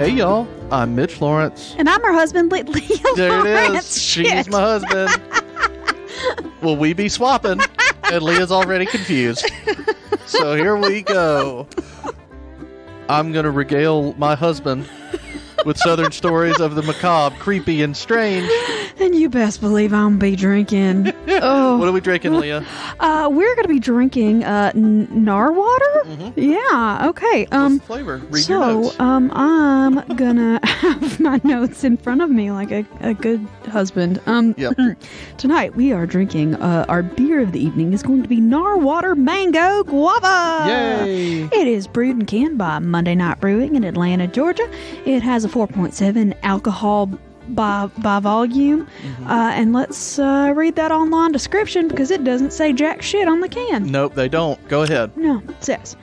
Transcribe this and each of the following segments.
Hey, y'all. I'm Mitch Lawrence. And I'm her husband, Leah There Lawrence. it is. She's my husband. Will we be swapping? And Leah's already confused. So here we go. I'm going to regale my husband with Southern stories of the macabre, creepy, and strange. And you best believe I'm going to be drinking. Oh. What are we drinking, Leah? We're going to be drinking Narwater? Mm-hmm. Yeah, okay. What's the flavor? Read your notes. I'm going to have my notes in front of me like a good husband. Yep. Tonight we are drinking, our beer of the evening is going to be Narwater Mango Guava. Yay! It is brewed and canned by Monday Night Brewing in Atlanta, Georgia. It has a 4.7 alcohol by volume. Mm-hmm. And let's read that online description because it doesn't say jack shit on the can. Nope, they don't. Go ahead. No, it says,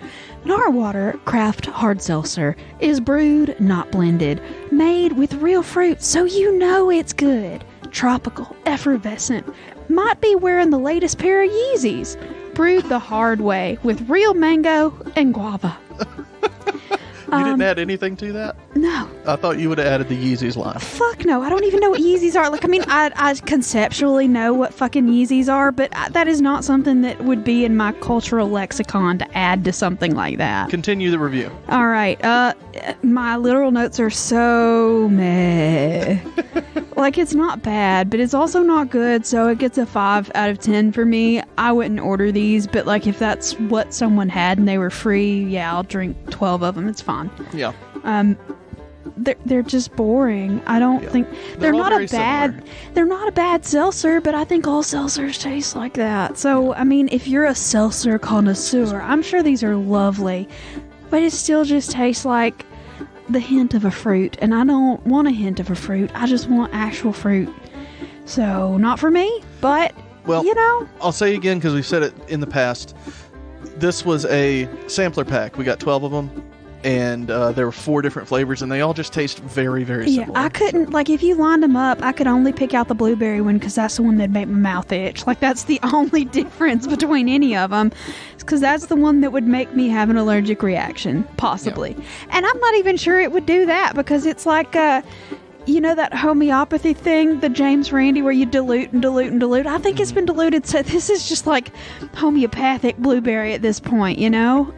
Narwater Craft Hard Seltzer is brewed, not blended, made with real fruit, so you know it's good. Tropical, effervescent, might be wearing the latest pair of Yeezys. Brewed the hard way with real mango and guava. You didn't add anything to that? No. I thought you would have added the Yeezys line. Fuck no. I don't even know what Yeezys are. Like, I mean, I conceptually know what fucking Yeezys are, but that is not something that would be in my cultural lexicon to add to something like that. Continue the review. All right. My literal notes are so meh. Like, it's not bad, but it's also not good, so it gets a 5 out of 10 for me. I wouldn't order these, but, like, if that's what someone had and they were free, yeah, I'll drink 12 of them. It's fine. Yeah. They're just boring. I don't think... They're not a bad seltzer, but I think all seltzers taste like that. So, I mean, if you're a seltzer connoisseur, I'm sure these are lovely, but it still just tastes like the hint of a fruit, and I don't want a hint of a fruit. I just want actual fruit. So, not for me, but, well, you know. I'll say again, because we've said it in the past, this was a sampler pack. We got 12 of them, and there were 4 different flavors, and they all just taste very, very similar. Yeah, I couldn't, like, if you lined them up, I could only pick out the blueberry one because that's the one that made my mouth itch. Like, that's the only difference between any of them, because that's the one that would make me have an allergic reaction, possibly. Yeah. And I'm not even sure it would do that, because it's like, you know that homeopathy thing, the James Randi, where you dilute and dilute and dilute? I think it's been diluted, so this is just like homeopathic blueberry at this point, you know?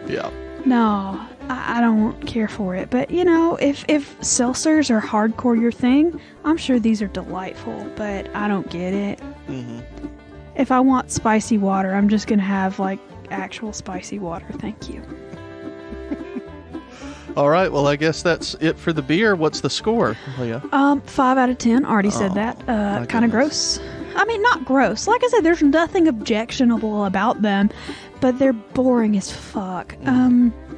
Yeah. No, I don't care for it. But, you know, if seltzers are hardcore your thing, I'm sure these are delightful, but I don't get it. Mm-hmm. If I want spicy water, I'm just going to have, like, actual spicy water. Thank you. All right, well, I guess that's it for the beer. What's the score, Leah? 5 out of 10. Already said that. Kind of gross. I mean, not gross. Like I said, there's nothing objectionable about them, but they're boring as fuck.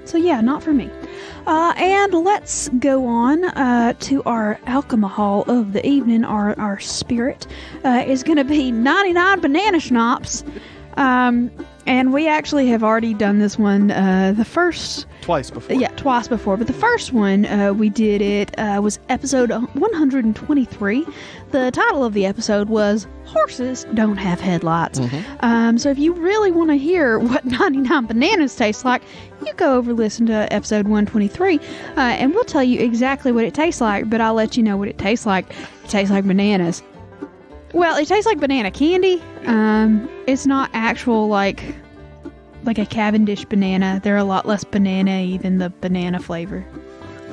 So yeah, not for me. And let's go on to our alcohol of the evening. Our spirit is going to be 99 Bananas Schnapps. And we actually have already done this one Twice before. Yeah, twice before. But the first one we did was episode 123. The title of the episode was Horses Don't Have Headlights. Mm-hmm. So if you really want to hear what 99 Bananas tastes like, you go over listen to episode 123, and we'll tell you exactly what it tastes like, but I'll let you know what it tastes like. It tastes like bananas. Well, it tastes like banana candy. It's not actual, like a Cavendish banana. They're a lot less banana-y than the banana flavor.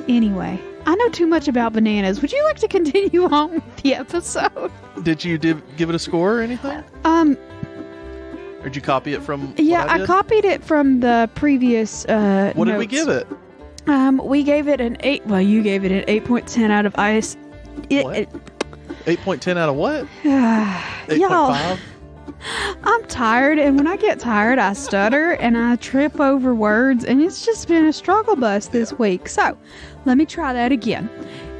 Anyway, I know too much about bananas. Would you like to continue on with the episode? Did you give it a score or anything? Or did you copy it from Yeah, I copied it from the previous What notes. did we give it? We gave it an 8. Well, you gave it an 8.10 out of ice. What? 8.10 out of what? 8.5? I'm tired, and when I get tired, I stutter and I trip over words, and it's just been a struggle bus this week. So, let me try that again.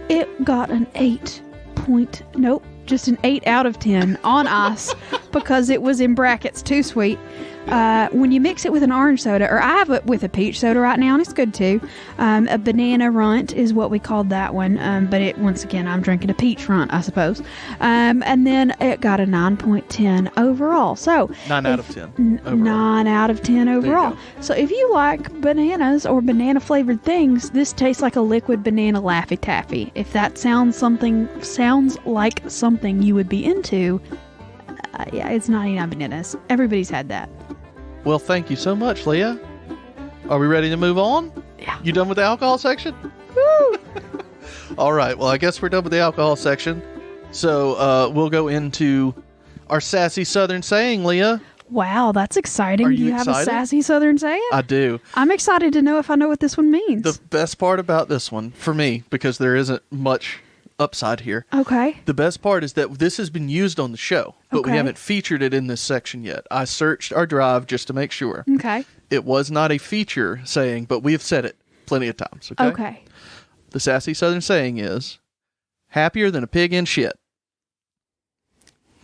It got an 8 out of 10 on ice. because it was in brackets too sweet. When you mix it with an orange soda, or I have it with a peach soda right now, and it's good too. A banana runt is what we called that one. But once again, I'm drinking a peach runt, I suppose. And then it got a 9.10 overall. So 9 out of 10 overall. 9 out of 10 overall. So if you like bananas or banana flavored things, this tastes like a liquid banana Laffy Taffy. If that sounds like something you would be into, yeah, it's 99 bananas. Everybody's had that. Well, thank you so much, Leah. Are we ready to move on? Yeah. You done with the alcohol section? Woo! All right. Well, I guess we're done with the alcohol section. So we'll go into our sassy Southern saying, Leah. Wow, that's exciting. Are Do you you have a excited? sassy Southern saying? I do. I'm excited to know if I know what this one means. The best part about this one, for me, because there isn't much upside here. Okay. The best part is that this has been used on the show, but we Okay. haven't featured it in this section yet. I searched our drive just to make sure. Okay. It was not a feature saying, but we have said it plenty of times. Okay. Okay. The sassy Southern saying is, happier than a pig in shit.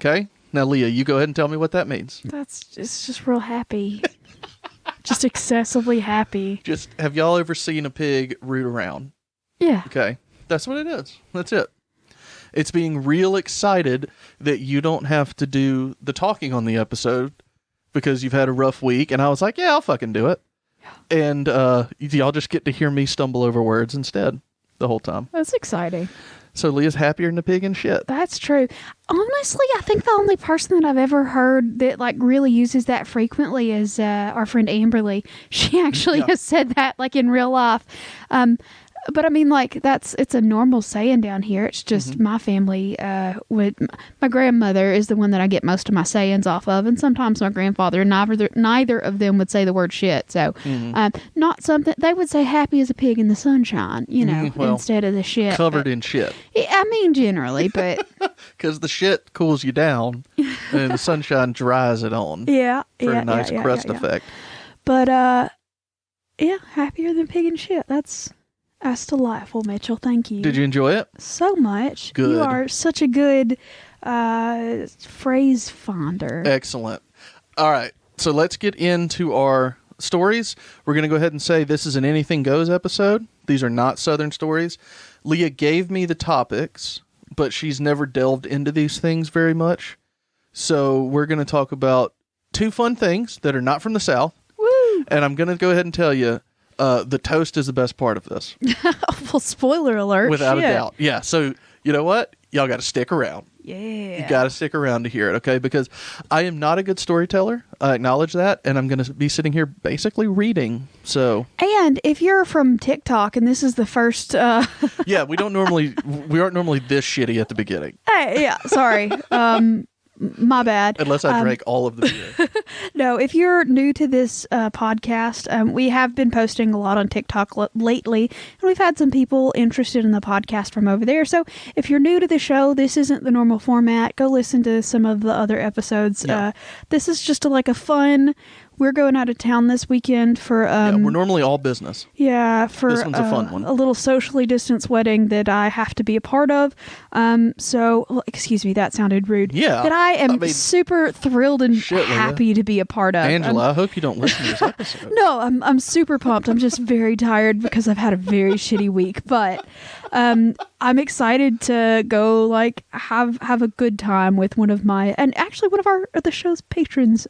Okay? Now, Leah, you go ahead and tell me what that means. It's just real happy. Just excessively happy. Just, have y'all ever seen a pig root around? Yeah. Okay. That's what it is. That's it. It's being real excited that you don't have to do the talking on the episode because you've had a rough week. And I was like, yeah, I'll fucking do it. And y'all just get to hear me stumble over words instead the whole time. That's exciting. So Leah's happier than a pig in shit. That's true. Honestly, I think the only person that I've ever heard that like really uses that frequently is our friend Amberly. She actually has said that like in real life. But I mean, like it's a normal saying down here. It's just my family my grandmother is the one that I get most of my sayings off of, and sometimes my grandfather. And neither of them would say the word shit. So not something they would say. Happy as a pig in the sunshine, instead of the shit. Covered in shit. I mean, generally, but because the shit cools you down, and the sunshine dries it on. Yeah, for a nice crust effect. But happier than pig and shit. That's delightful, Mitchell. Thank you. Did you enjoy it? So much. Good. You are such a good phrase finder. Excellent. All right. So let's get into our stories. We're going to go ahead and say this is an Anything Goes episode. These are not Southern stories. Leah gave me the topics, but she's never delved into these things very much. So we're going to talk about two fun things that are not from the South. Woo! And I'm going to go ahead and tell you, the toast is the best part of this. Well, spoiler alert. Without shit. a doubt. Yeah. So you know what? Y'all got to stick around. Yeah. You got to stick around to hear it, okay? Because I am not a good storyteller. I acknowledge that. And I'm going to be sitting here basically reading. So. And if you're from TikTok and this is the first. Yeah, we aren't normally this shitty at the beginning. Hey, yeah. Sorry. My bad. Unless I drank all of the beer. No, if you're new to this podcast, we have been posting a lot on TikTok lately, and we've had some people interested in the podcast from over there. So if you're new to the show, this isn't the normal format. Go listen to some of the other episodes. Yeah. This is just a fun... We're going out of town this weekend for... we're normally all business. Yeah, for this one's a fun one. A little socially distanced wedding that I have to be a part of. Excuse me, that sounded rude. Yeah. That I am super thrilled and happy to be a part of. Angela, I hope you don't listen to this episode. No, I'm super pumped. I'm just very tired because I've had a very shitty week. But I'm excited to go have a good time with one of the show's patrons.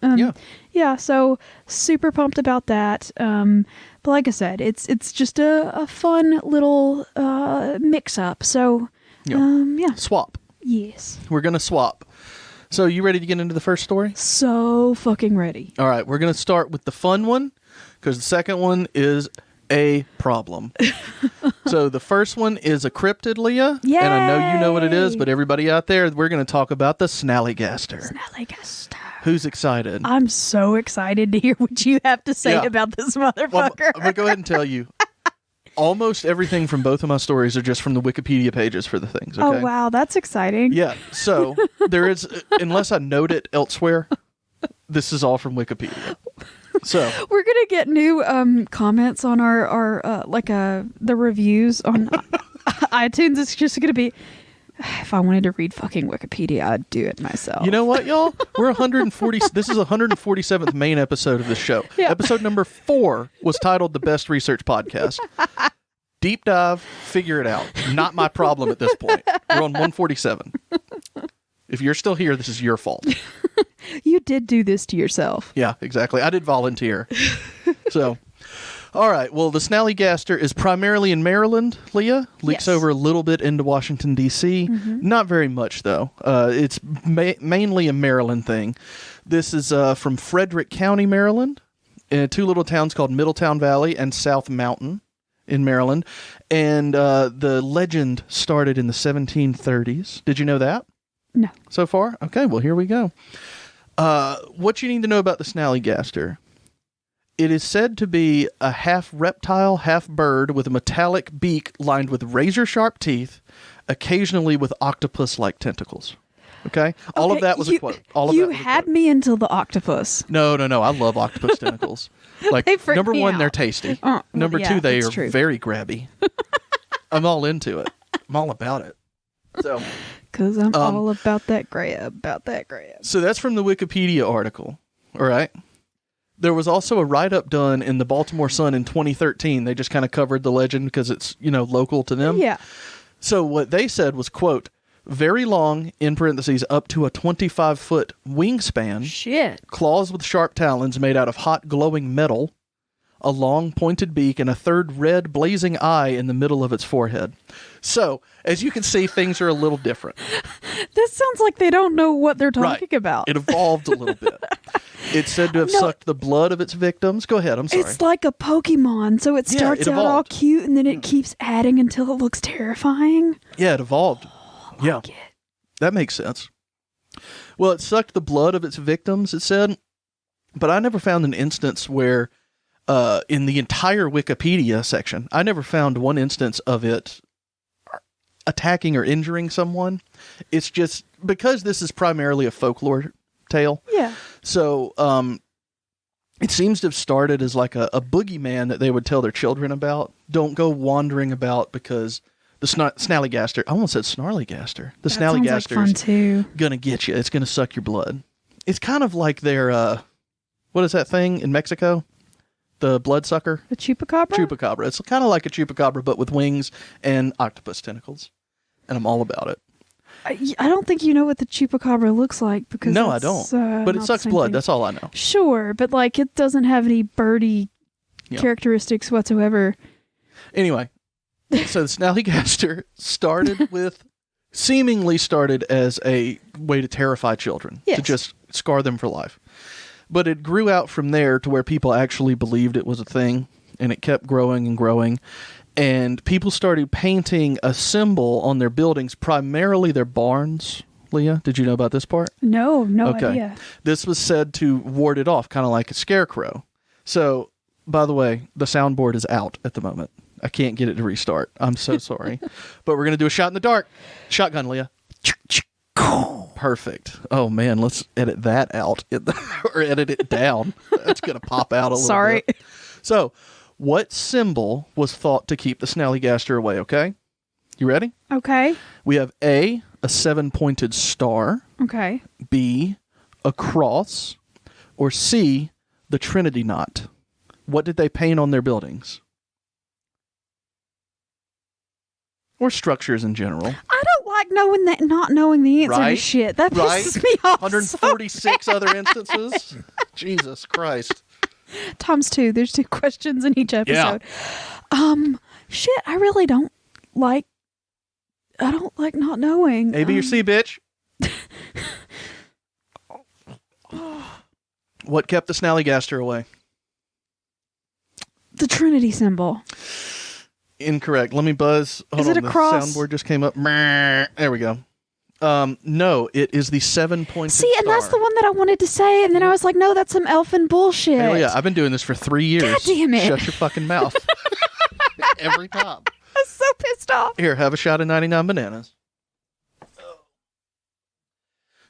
Yeah, so super pumped about that. But like I said, it's just a fun little mix up. So Swap. Yes. We're gonna swap. So you ready to get into the first story? So fucking ready. All right, we're gonna start with the fun one because the second one is a problem. So the first one is a cryptid, Leah. Yay! And I know you know what it is, but everybody out there, we're going to talk about the snallygaster. Snallygaster. Who's excited? I'm so excited to hear what you have to say about this motherfucker. Well, I'm going to go ahead and tell you. Almost everything from both of my stories are just from the Wikipedia pages for the things. Okay? Oh, wow. That's exciting. Yeah. So there is, unless I note it elsewhere, this is all from Wikipedia. So we're gonna get new comments on our the reviews on iTunes. It's just gonna be If I wanted to read fucking Wikipedia, I'd do it myself. You know what, y'all? We're 140. This is 147th main episode of this show. Yeah. Episode number 4 was titled "The Best Research Podcast." Deep dive, figure it out. Not my problem at this point. We're on 147. If you're still here, this is your fault. You did do this to yourself. Yeah, exactly. I did volunteer. So, all right. Well, the snallygaster is primarily in Maryland, Leah. Leaks Yes. over a little bit into Washington, D.C. Not very much, though. It's mainly a Maryland thing. This is from Frederick County, Maryland, in 2 little towns called Middletown Valley and South Mountain in Maryland. And the legend started in the 1730s. Did you know that? No. So far? Okay, well, here we go. What you need to know about the snallygaster. It is said to be a half reptile, half bird with a metallic beak lined with razor-sharp teeth, occasionally with octopus-like tentacles. Okay? All of that was a quote. All of you that was a had quote. me until the octopus. No. I love octopus tentacles. Like, They freak number me 1, out. they're tasty. Well, Number yeah, 2, they that's are true. very grabby. I'm all into it. I'm all about it. So... Because I'm all about that grab, So that's from the Wikipedia article, all right? There was also a write-up done in the Baltimore Sun in 2013. They just kind of covered the legend because it's, local to them. Yeah. So what they said was, quote, very long, in parentheses, up to a 25-foot wingspan, Shit. claws with sharp talons made out of hot glowing metal, a long pointed beak, and a third red blazing eye in the middle of its forehead. So, as you can see, things are a little different. This sounds like they don't know what they're talking about. It evolved a little bit. It's said to have sucked the blood of its victims. Go ahead, I'm sorry. It's like a Pokemon, so it starts it out all evolved. cute and then it keeps adding until it looks terrifying. Yeah, it evolved. Yeah, Like it. that makes sense. Well, it sucked the blood of its victims, it said, but I never found an instance where, in the entire Wikipedia section, I never found one instance of it attacking or injuring someone. It's just, because this is primarily a folklore tale, Yeah. so it seems to have started as like a boogeyman that they would tell their children about. Don't go wandering about because the snallygaster, I almost said snarlygaster. The That sounds like snallygaster's fun too. gonna get you. It's gonna suck your blood. It's kind of like their, what is that thing in Mexico? The bloodsucker? The chupacabra? Chupacabra. It's kind of like a chupacabra, but with wings and octopus tentacles. And I'm all about it. I don't think you know what the chupacabra looks like because No, I that's, don't. But it not the sucks same blood. thing. That's all I know. Sure, but like it doesn't have any birdy Yeah. characteristics whatsoever. Anyway, so the snallygaster seemingly started as a way to terrify children, Yes. to just scar them for life. But it grew out from there to where people actually believed it was a thing, and it kept growing and growing. And people started painting a symbol on their buildings, primarily their barns. Leah, did you know about this part? No idea. This was said to ward it off, kind of like a scarecrow. So, by the way, the soundboard is out at the moment. I can't get it to restart. I'm so sorry. But we're going to do a shot in the dark. Shotgun, Leah. Perfect. Oh, man, let's edit that out or edit it down. That's going to pop out a little Sorry. bit. So, what symbol was thought to keep the snallygaster away, okay? You ready? Okay. We have A, a 7-pointed star, Okay. B, a cross, or C, the Trinity knot. What did they paint on their buildings? Or structures in general. I don't like not knowing the answer to Right? shit. That Right? pisses me off. 146 other instances? Jesus Christ. Times 2. There's 2 questions in each episode. Shit, I really don't like not knowing. A, B, or C, bitch? What kept the snallygaster away? The Trinity symbol. Incorrect. Let me buzz. Hold Is on, it a the cross? soundboard just came up. There we go. No, it is the 7-pointed See, and that's star. the one that I wanted to say, and then I was like, no, that's some elfin bullshit. Hell yeah, I've been doing this for 3 years. God damn it. Shut your fucking mouth. Every time. I'm so pissed off. Here, have a shot of 99 bananas.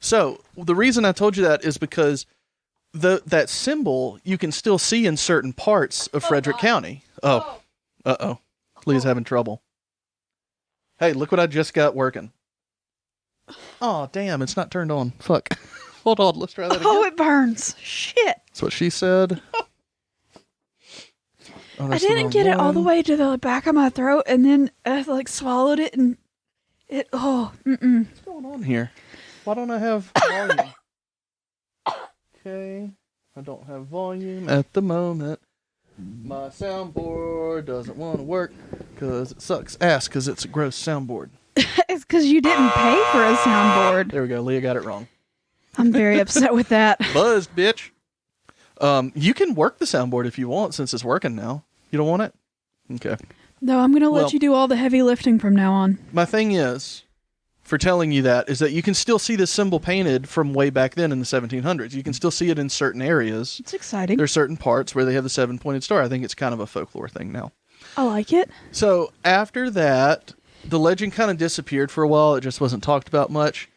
So, the reason I told you that is because that symbol you can still see in certain parts of Frederick County. Oh. Uh-oh. Leah's having trouble. Hey, look what I just got working. Oh, damn, it's not turned on. Fuck. Hold on, let's try that again. Oh, it burns. Shit. That's what she said. Oh, I didn't get it all the way to the back of my throat, and then I swallowed it, and it. Oh, What's going on here? Why don't I have volume? Okay, I don't have volume at the moment. My soundboard doesn't want to work because it sucks ass because it's a gross soundboard. It's because you didn't pay for a soundboard. There we go. Leah got it wrong. I'm very upset with that. Buzzed, bitch. You can work the soundboard if you want since it's working now. You don't want it? Okay. No, I'm going to let you do all the heavy lifting from now on. My thing is, for telling you that, is that you can still see this symbol painted from way back then in the 1700s. You can still see it in certain areas. It's exciting. There's certain parts where they have the 7-pointed star. I think it's kind of a folklore thing now. I like it. So after that, the legend kind of disappeared for a while. It just wasn't talked about much.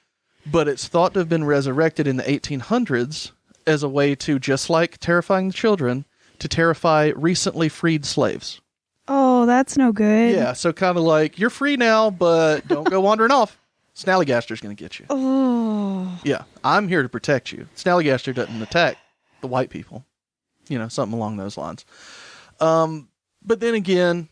But it's thought to have been resurrected in the 1800s as a way to, just like terrifying the children, to terrify recently freed slaves. Oh, that's no good. Yeah, so kind of like, you're free now, but don't go wandering off. Snallygaster's going to get you. Oh. Yeah, I'm here to protect you. Snallygaster doesn't attack the white people. You know, something along those lines. But then again,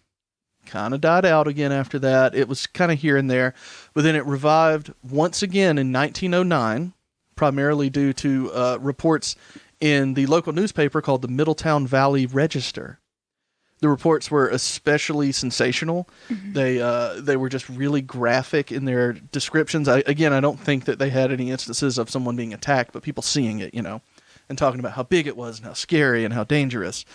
kind of died out again after that. It was kind of here and there. But then it revived once again in 1909, primarily due to reports in the local newspaper called the Middletown Valley Register. The reports were especially sensational. Mm-hmm. They were just really graphic in their descriptions. I don't think that they had any instances of someone being attacked, but people seeing it, and talking about how big it was and how scary and how dangerous.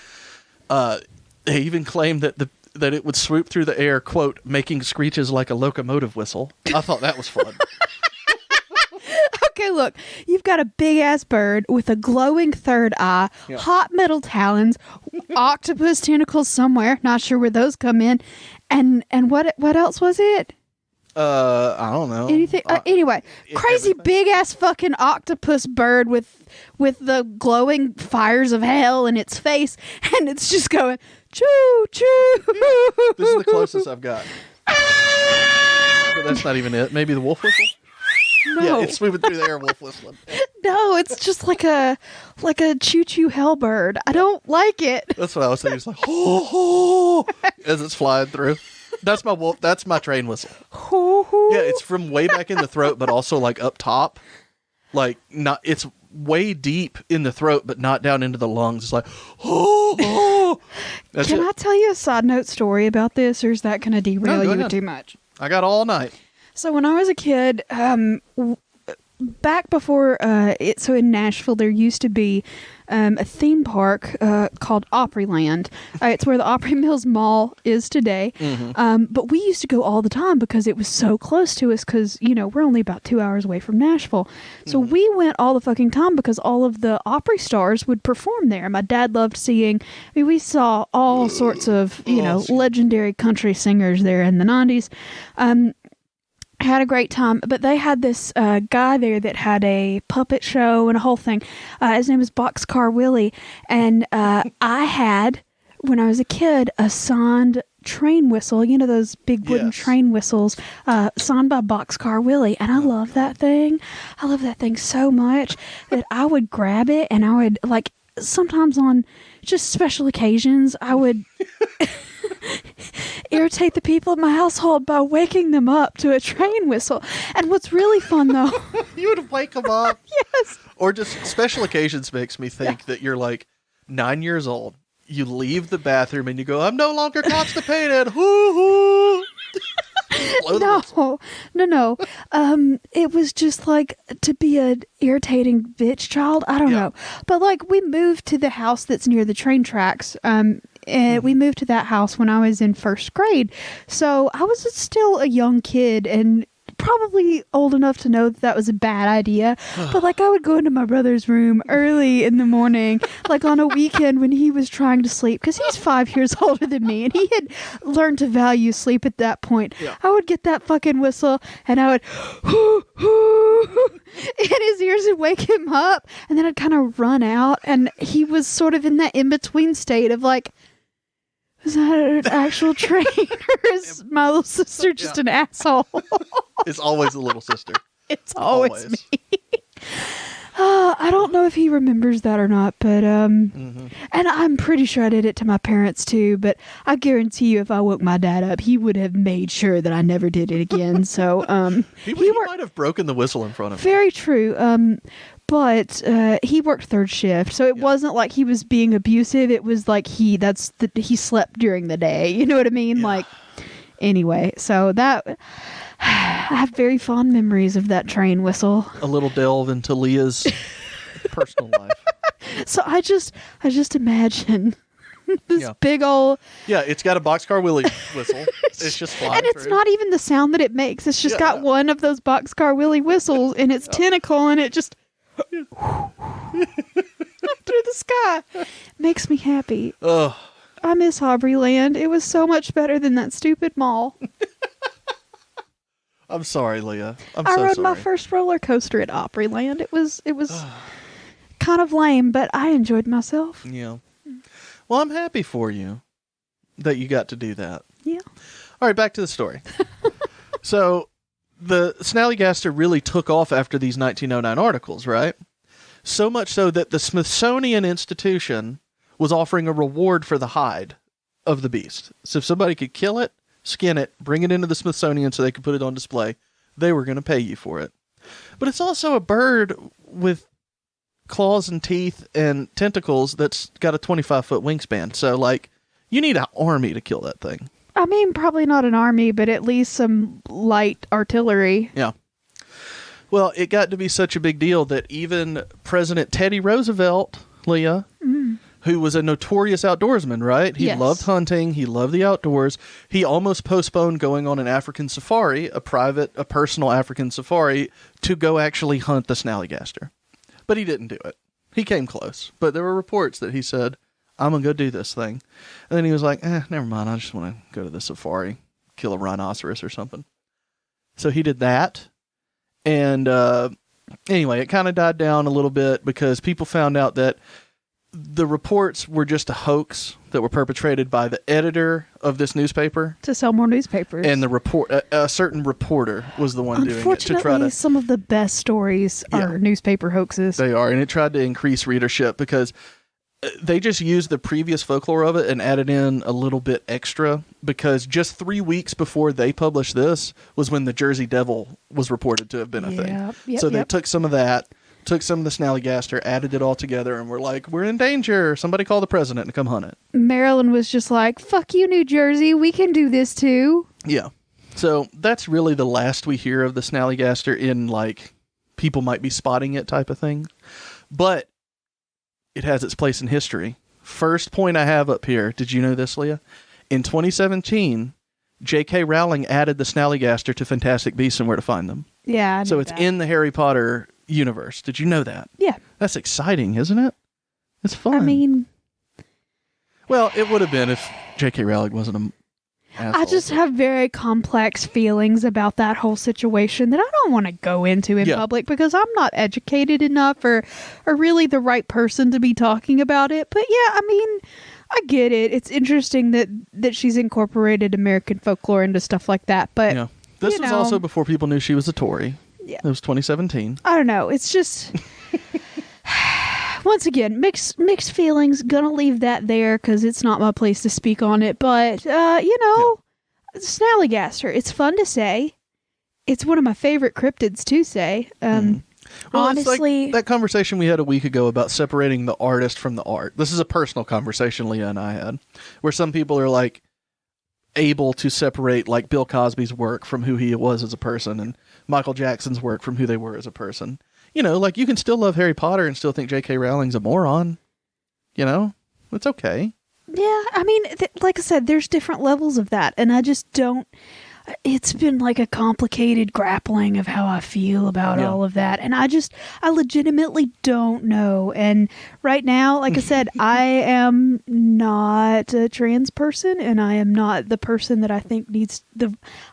They even claimed that it would swoop through the air, quote, making screeches like a locomotive whistle. I thought that was fun. Okay, look, you've got a big-ass bird with a glowing third eye, hot metal talons, octopus tentacles somewhere, not sure where those come in, and what else was it? I don't know. Anything? Anyway, crazy big-ass fucking octopus bird with the glowing fires of hell in its face, and it's just going, choo-choo. This is the closest I've got. But that's not even it. Maybe the wolf whistle? No. Yeah, it's moving through the air, wolf whistling. No, it's just like a choo-choo hellbird. I don't like it. That's what I was saying. It's like, ho, ho, as it's flying through. That's my wolf. That's my train whistle. Yeah, it's from way back in the throat, but also like up top. Like not, it's way deep in the throat, but not down into the lungs. It's like, ho. Can I tell you a side note story about this, or is that going to derail you too much? I got all night. So when I was a kid, back before so in Nashville, there used to be a theme park called Opryland. It's where the Opry Mills Mall is today. Mm-hmm. But we used to go all the time because it was so close to us because, we're only about 2 hours away from Nashville. So we went all the fucking time because all of the Opry stars would perform there. My dad loved seeing, we saw all sorts of, legendary country singers there in the 90s. Had a great time, but they had this guy there that had a puppet show and a whole thing. His name is Boxcar Willie, and I had, when I was a kid, a signed train whistle, those big wooden train whistles, signed by Boxcar Willie, and I love that thing. I love that thing so much that I would grab it, and I would, sometimes on just special occasions, I would irritate the people in my household by waking them up to a train whistle. And what's really fun, though... You would wake them up? Yes. Or just special occasions makes me think that you're 9 years old. You leave the bathroom and you go, I'm no longer constipated. Hoo-hoo. No. It was just to be an irritating bitch child. I don't know. But we moved to the house that's near the train tracks. And we moved to that house when I was in first grade. So I was still a young kid and probably old enough to know that was a bad idea. But I would go into my brother's room early in the morning, on a weekend when he was trying to sleep, because he's 5 years older than me and he had learned to value sleep at that point. Yeah. I would get that fucking whistle and I would in his ears and wake him up, and then I'd kind of run out, and he was sort of in that in-between state of is that an actual train, or is my little sister just an asshole? It's always the little sister. It's always me. I don't know if he remembers that or not, but and I'm pretty sure I did it to my parents too, but I guarantee you if I woke my dad up, he would have made sure that I never did it again. So he might have broken the whistle in front of me. Very true. But he worked third shift, so it wasn't like he was being abusive. It was like he slept during the day. You know what I mean? Yeah. Like, anyway, so that I have very fond memories of that train whistle. A little delve into Leah's personal life. So I just imagine this big old... Yeah, it's got a boxcar Willie whistle. It's just flying And it's through. not even the sound that it makes. It's just got one of those boxcar Willie whistles and its tentacle, and it just... through the sky. Makes me happy. Ugh. I miss Aubreyland. It was so much better than that stupid mall. I'm sorry, Leah. I rode my first roller coaster at Opryland. It was kind of lame, but I enjoyed myself. Yeah. Well, I'm happy for you that you got to do that. Yeah. All right, back to the story. So, the Snallygaster really took off after these 1909 articles, right? So much so that the Smithsonian Institution was offering a reward for the hide of the beast. So if somebody could kill it, skin it, bring it into the Smithsonian so they could put it on display, they were going to pay you for it. But it's also a bird with claws and teeth and tentacles that's got a 25-foot wingspan. So, like, you need an army to kill that thing. I mean, probably not an army, but at least some light artillery. Yeah. Well, it got to be such a big deal that even President Teddy Roosevelt, Leah, who was a notorious outdoorsman, right? He loved hunting. He loved the outdoors. He almost postponed going on an African safari, a personal African safari, to go actually hunt the Snallygaster. But he didn't do it. He came close. But there were reports that he said, I'm going to go do this thing. And then he was like, never mind. I just want to go to the safari, kill a rhinoceros or something. So he did that. And anyway, it kind of died down a little bit because people found out that the reports were just a hoax that were perpetrated by the editor of this newspaper to sell more newspapers. And a certain reporter was the one doing it to try to... some of the best stories are newspaper hoaxes. They are, and it tried to increase readership because they just used the previous folklore of it and added in a little bit extra because just 3 weeks before they published this was when the Jersey Devil was reported to have been a thing. So they took some of that, took some of the Snallygaster, added it all together, and were like, we're in danger. Somebody call the president to come hunt it. Maryland was just like, fuck you, New Jersey. We can do this too. Yeah. So that's really the last we hear of the Snallygaster in, like, people might be spotting it type of thing. But it has its place in history. First point I have up here. Did you know this, Leah? In 2017, J.K. Rowling added the Snallygaster to Fantastic Beasts and Where to Find Them. Yeah, so it's in the Harry Potter universe. Did you know that? Yeah. That's exciting, isn't it? It's fun. I mean... Well, it would have been if J.K. Rowling wasn't an asshole. I just have very complex feelings about that whole situation that I don't want to go into in public because I'm not educated enough or really the right person to be talking about it. But yeah, I mean... I get it. It's interesting that she's incorporated American folklore into stuff like that. But yeah. This was also before people knew she was a Tory. Yeah. It was 2017. I don't know. It's just... Once again, mixed feelings. Gonna leave that there because it's not my place to speak on it. But, Snallygaster. It's fun to say. It's one of my favorite cryptids to say. Well, honestly, it's like that conversation we had a week ago about separating the artist from the art. This is a personal conversation Leah and I had, where some people are like able to separate like Bill Cosby's work from who he was as a person and Michael Jackson's work from who they were as a person. You know, like you can still love Harry Potter and still think J.K. Rowling's a moron. You know, it's okay. Yeah, I mean, like I said, there's different levels of that, and I just don't... It's been like a complicated grappling of how I feel about all of that. And I legitimately don't know. And right now, like I said, I am not a trans person and I am not the person that I think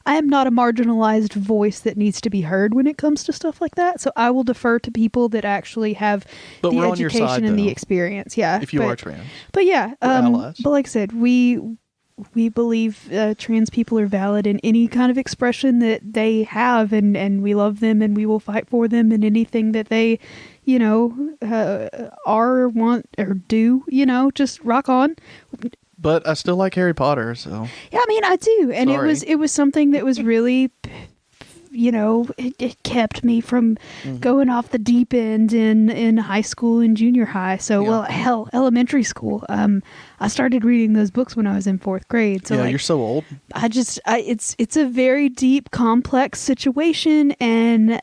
I am not a marginalized voice that needs to be heard when it comes to stuff like that. So I will defer to people that actually have the education and the experience. Yeah. If you are trans. But yeah. But like I said, we we believe trans people are valid in any kind of expression that they have, and we love them, and we will fight for them in anything that they, are, want, or do. Just rock on. But I still like Harry Potter, so yeah, I mean, I do, and Sorry. it was something that was really. It kept me from going off the deep end in high school and junior high. So, well, hell, elementary school. I started reading those books when I was in 4th grade. So, you're so old. It's a very deep, complex situation, and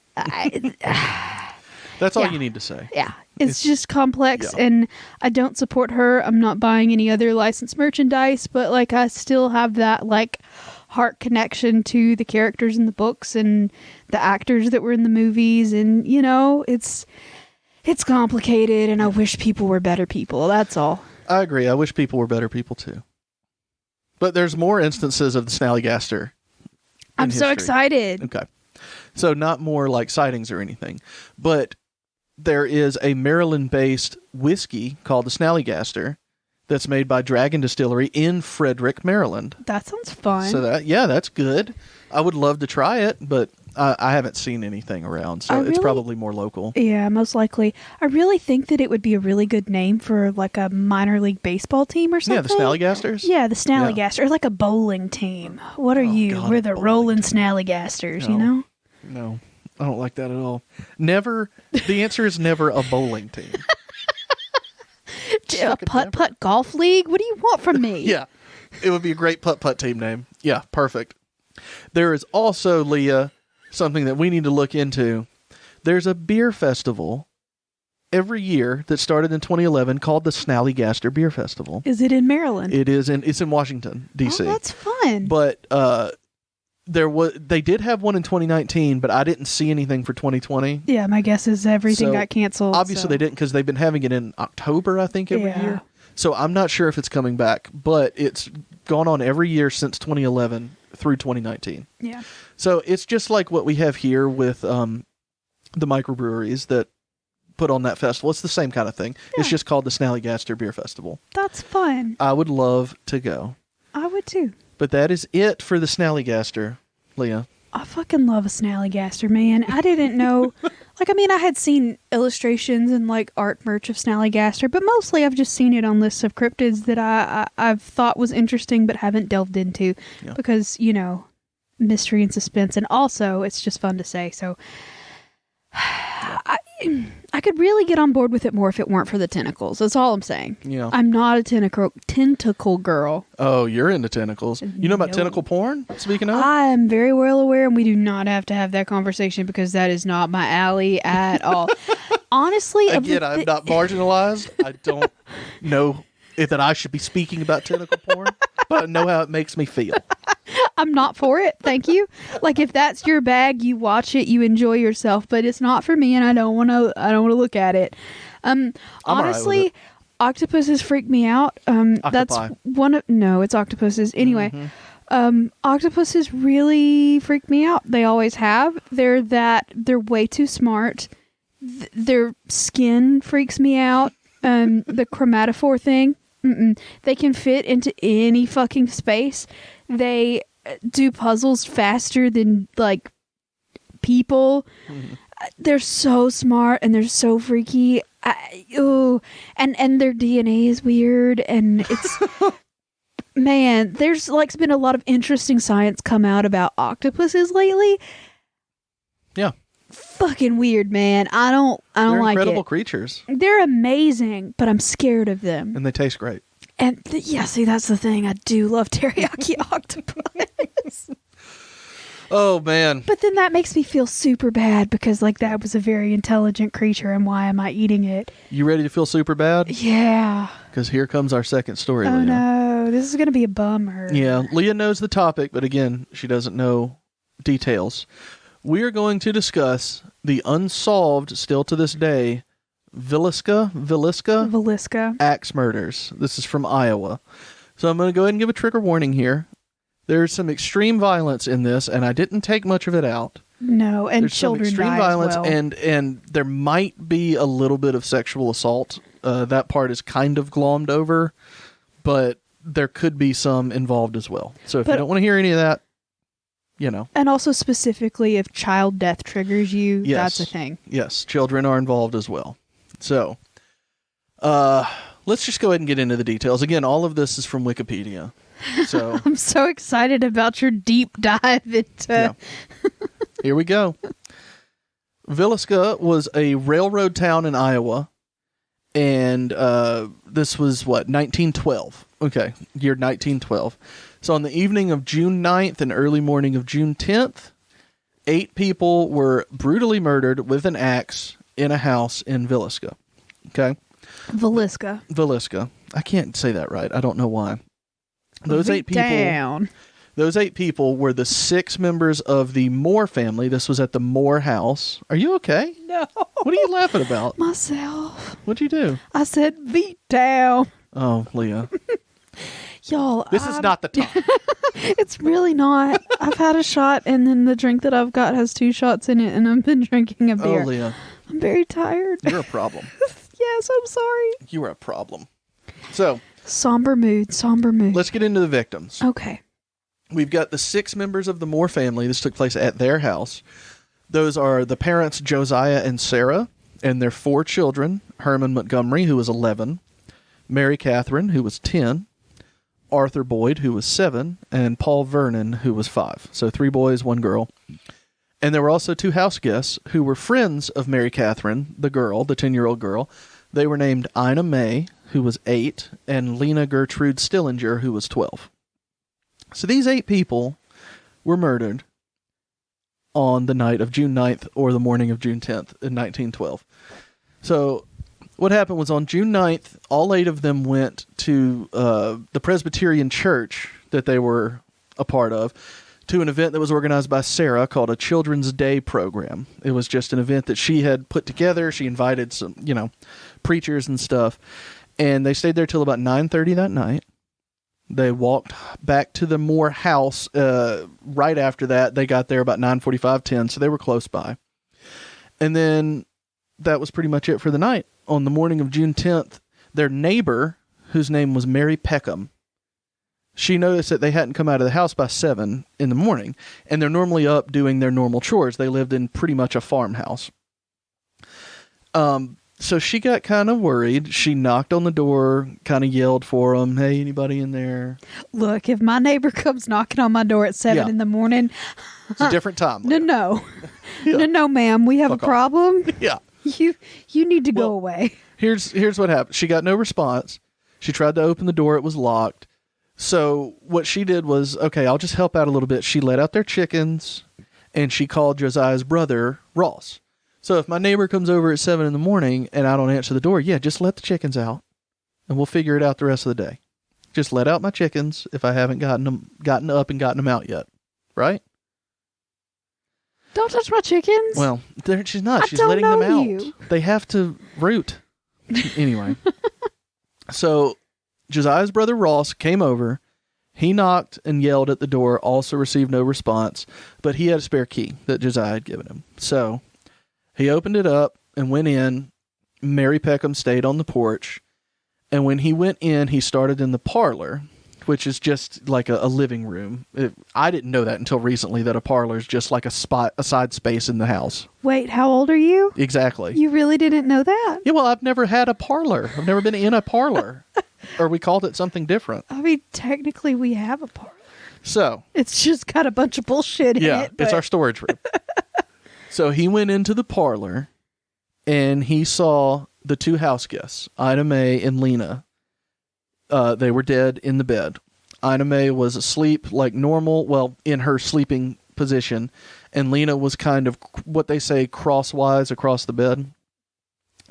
that's all you need to say. Yeah. It's just complex, and I don't support her. I'm not buying any other licensed merchandise, but I still have that heart connection to the characters in the books and the actors that were in the movies, and it's complicated, and I wish people were better people. That's all. I agree. I wish people were better people too. But there's more instances of the Snallygaster. I'm so excited. Okay. So not more like sightings or anything, but there is a Maryland-based whiskey called the Snallygaster that's made by Dragon Distillery in Frederick, Maryland. That sounds fun. So that's good. I would love to try it, but I haven't seen anything around, so it's probably more local. Yeah, most likely. I really think that it would be a really good name for a minor league baseball team or something. Yeah, the Snallygasters? Yeah, the Snallygasters. Or a bowling team. What are you? God, we're the Rolling Snallygasters, No, I don't like that at all. Never. The answer is never a bowling team. A putt-putt golf league? What do you want from me? Yeah, it would be a great putt-putt team name. Yeah, perfect. There is also, Leah, something that we need to look into. There's a beer festival every year that started in 2011 called the Snallygaster Beer Festival. Is it in Maryland? It's in Washington, D.C. Oh, that's fun. But they did have one in 2019, but I didn't see anything for 2020. Yeah, my guess is everything got canceled. Obviously, they didn't, because they've been having it in October, I think, every year. So I'm not sure if it's coming back, but it's gone on every year since 2011 through 2019. Yeah. So it's just like what we have here with the microbreweries that put on that festival. It's the same kind of thing. Yeah. It's just called the Snallygaster Beer Festival. That's fun. I would love to go. I would too. But that is it for the Snallygaster, Leah. I fucking love a Snallygaster, man. I didn't know. I had seen illustrations and art merch of Snallygaster, but mostly I've just seen it on lists of cryptids that I've thought was interesting but haven't delved into because, mystery and suspense, and also it's just fun to say. So I could really get on board with it more if it weren't for the tentacles. That's all I'm saying. Yeah. I'm not a tentacle girl. Oh, you're into tentacles. You know about tentacle porn, speaking of? I am very well aware, and we do not have to have that conversation because that is not my alley at all. Honestly, again, I'm not marginalized. I don't know that I should be speaking about tentacle porn, but I know how it makes me feel. I'm not for it. Thank you. If that's your bag, you watch it, you enjoy yourself, but it's not for me, and I don't want to look at it. Honestly, right, octopuses freak me out. That's it's octopuses. Anyway, octopuses really freak me out. They always have. They're way too smart. Their skin freaks me out. The chromatophore thing. They can fit into any fucking space. They do puzzles faster than people. They're so smart and they're so freaky. And their DNA is weird, and it's man, there's been a lot of interesting science come out about octopuses lately. Yeah. Fucking weird, man. I don't like it. They're incredible creatures. They're amazing, but I'm scared of them. And they taste great. And see, that's the thing. I do love teriyaki octopus. Oh, man. But then that makes me feel super bad because, that was a very intelligent creature, and why am I eating it? You ready to feel super bad? Yeah. Because here comes our second story, Leah. Oh, no. This is going to be a bummer. Yeah. Leah knows the topic, but again, she doesn't know details. We are going to discuss the unsolved, still to this day, Villisca axe murders. This is from Iowa. So I'm going to go ahead and give a trigger warning here. There's some extreme violence in this, and I didn't take much of it out. No, and there's children some extreme die violence, as well. and there might be a little bit of sexual assault. That part is kind of glommed over, but there could be some involved as well. So if you don't want to hear any of that, And also specifically if child death triggers you, yes, that's a thing. Yes, children are involved as well. So let's just go ahead and get into the details. Again, all of this is from Wikipedia. So I'm so excited about your deep dive into... Here we go. Villisca was a railroad town in Iowa. And this was, 1912. Okay, year 1912. So on the evening of June 9th and early morning of June 10th, 8 people were brutally murdered with an axe in a house in Villisca. Okay? Villisca. I can't say that right. I don't know why. Those 8 people were the 6 members of the Moore family. This was at the Moore house. Are you okay? No. What are you laughing about? Myself. What'd you do? I said beat down. Oh, Leah. Y'all. This is not the time. It's really not. I've had a shot, and then the drink that I've got has 2 shots in it, and I've been drinking a beer. Oh, Leah. I'm very tired. You're a problem. Yes, I'm sorry. You are a problem. So. Somber mood. Let's get into the victims. Okay. We've got the 6 members of the Moore family. This took place at their house. Those are the parents, Josiah and Sarah, and their 4 children, Herman Montgomery, who was 11, Mary Catherine, who was 10, Arthur Boyd, who was 7, and Paul Vernon, who was 5. So 3 boys, 1 girl. And there were also 2 house guests who were friends of Mary Catherine, the girl, the 10-year-old girl. They were named Ina May, who was 8, and Lena Gertrude Stillinger, who was 12. So these 8 people were murdered on the night of June 9th or the morning of June 10th in 1912. So what happened was on June 9th, all 8 of them went to the Presbyterian church that they were a part of to an event that was organized by Sarah called a Children's Day program. It was just an event that she had put together. She invited some, preachers and stuff. And they stayed there till about 9:30 that night. They walked back to the Moore house right after that. They got there about 9:45, 10, so they were close by. And then that was pretty much it for the night. On the morning of June 10th, their neighbor, whose name was Mary Peckham, she noticed that they hadn't come out of the house by 7 in the morning, and they're normally up doing their normal chores. They lived in pretty much a farmhouse. So she got kind of worried. She knocked on the door, kind of yelled for them, "Hey, anybody in there?" Look, if my neighbor comes knocking on my door at 7 in the morning... It's a different time. No, ma'am. We have a problem. Yeah. You need to go away. Here's what happened. She got no response. She tried to open the door. It was locked. So what she did was, okay, I'll just help out a little bit. She let out their chickens, and she called Josiah's brother, Ross. So if my neighbor comes over at 7 in the morning and I don't answer the door, just let the chickens out, and we'll figure it out the rest of the day. Just let out my chickens if I haven't gotten up and gotten them out yet, right? Don't touch my chickens. Well, she's not. She's letting them out. You. They have to root. Anyway. So Josiah's brother Ross came over. He knocked and yelled at the door, also received no response, but he had a spare key that Josiah had given him. So he opened it up and went in. Mary Peckham stayed on the porch. And when he went in, he started in the parlor, which is just like a living room. I didn't know that until recently, that a parlor is just like a side space in the house. Wait, how old are you? Exactly. You really didn't know that? Yeah, well, I've never had a parlor. I've never been in a parlor. Or we called it something different. I mean, technically we have a parlor. So. It's just got a bunch of bullshit in it. Yeah, it's our storage room. So he went into the parlor and he saw the 2 house guests, Ina May and Lena. They were dead in the bed. Ina May was asleep like normal, well, in her sleeping position, and Lena was kind of what they say crosswise across the bed.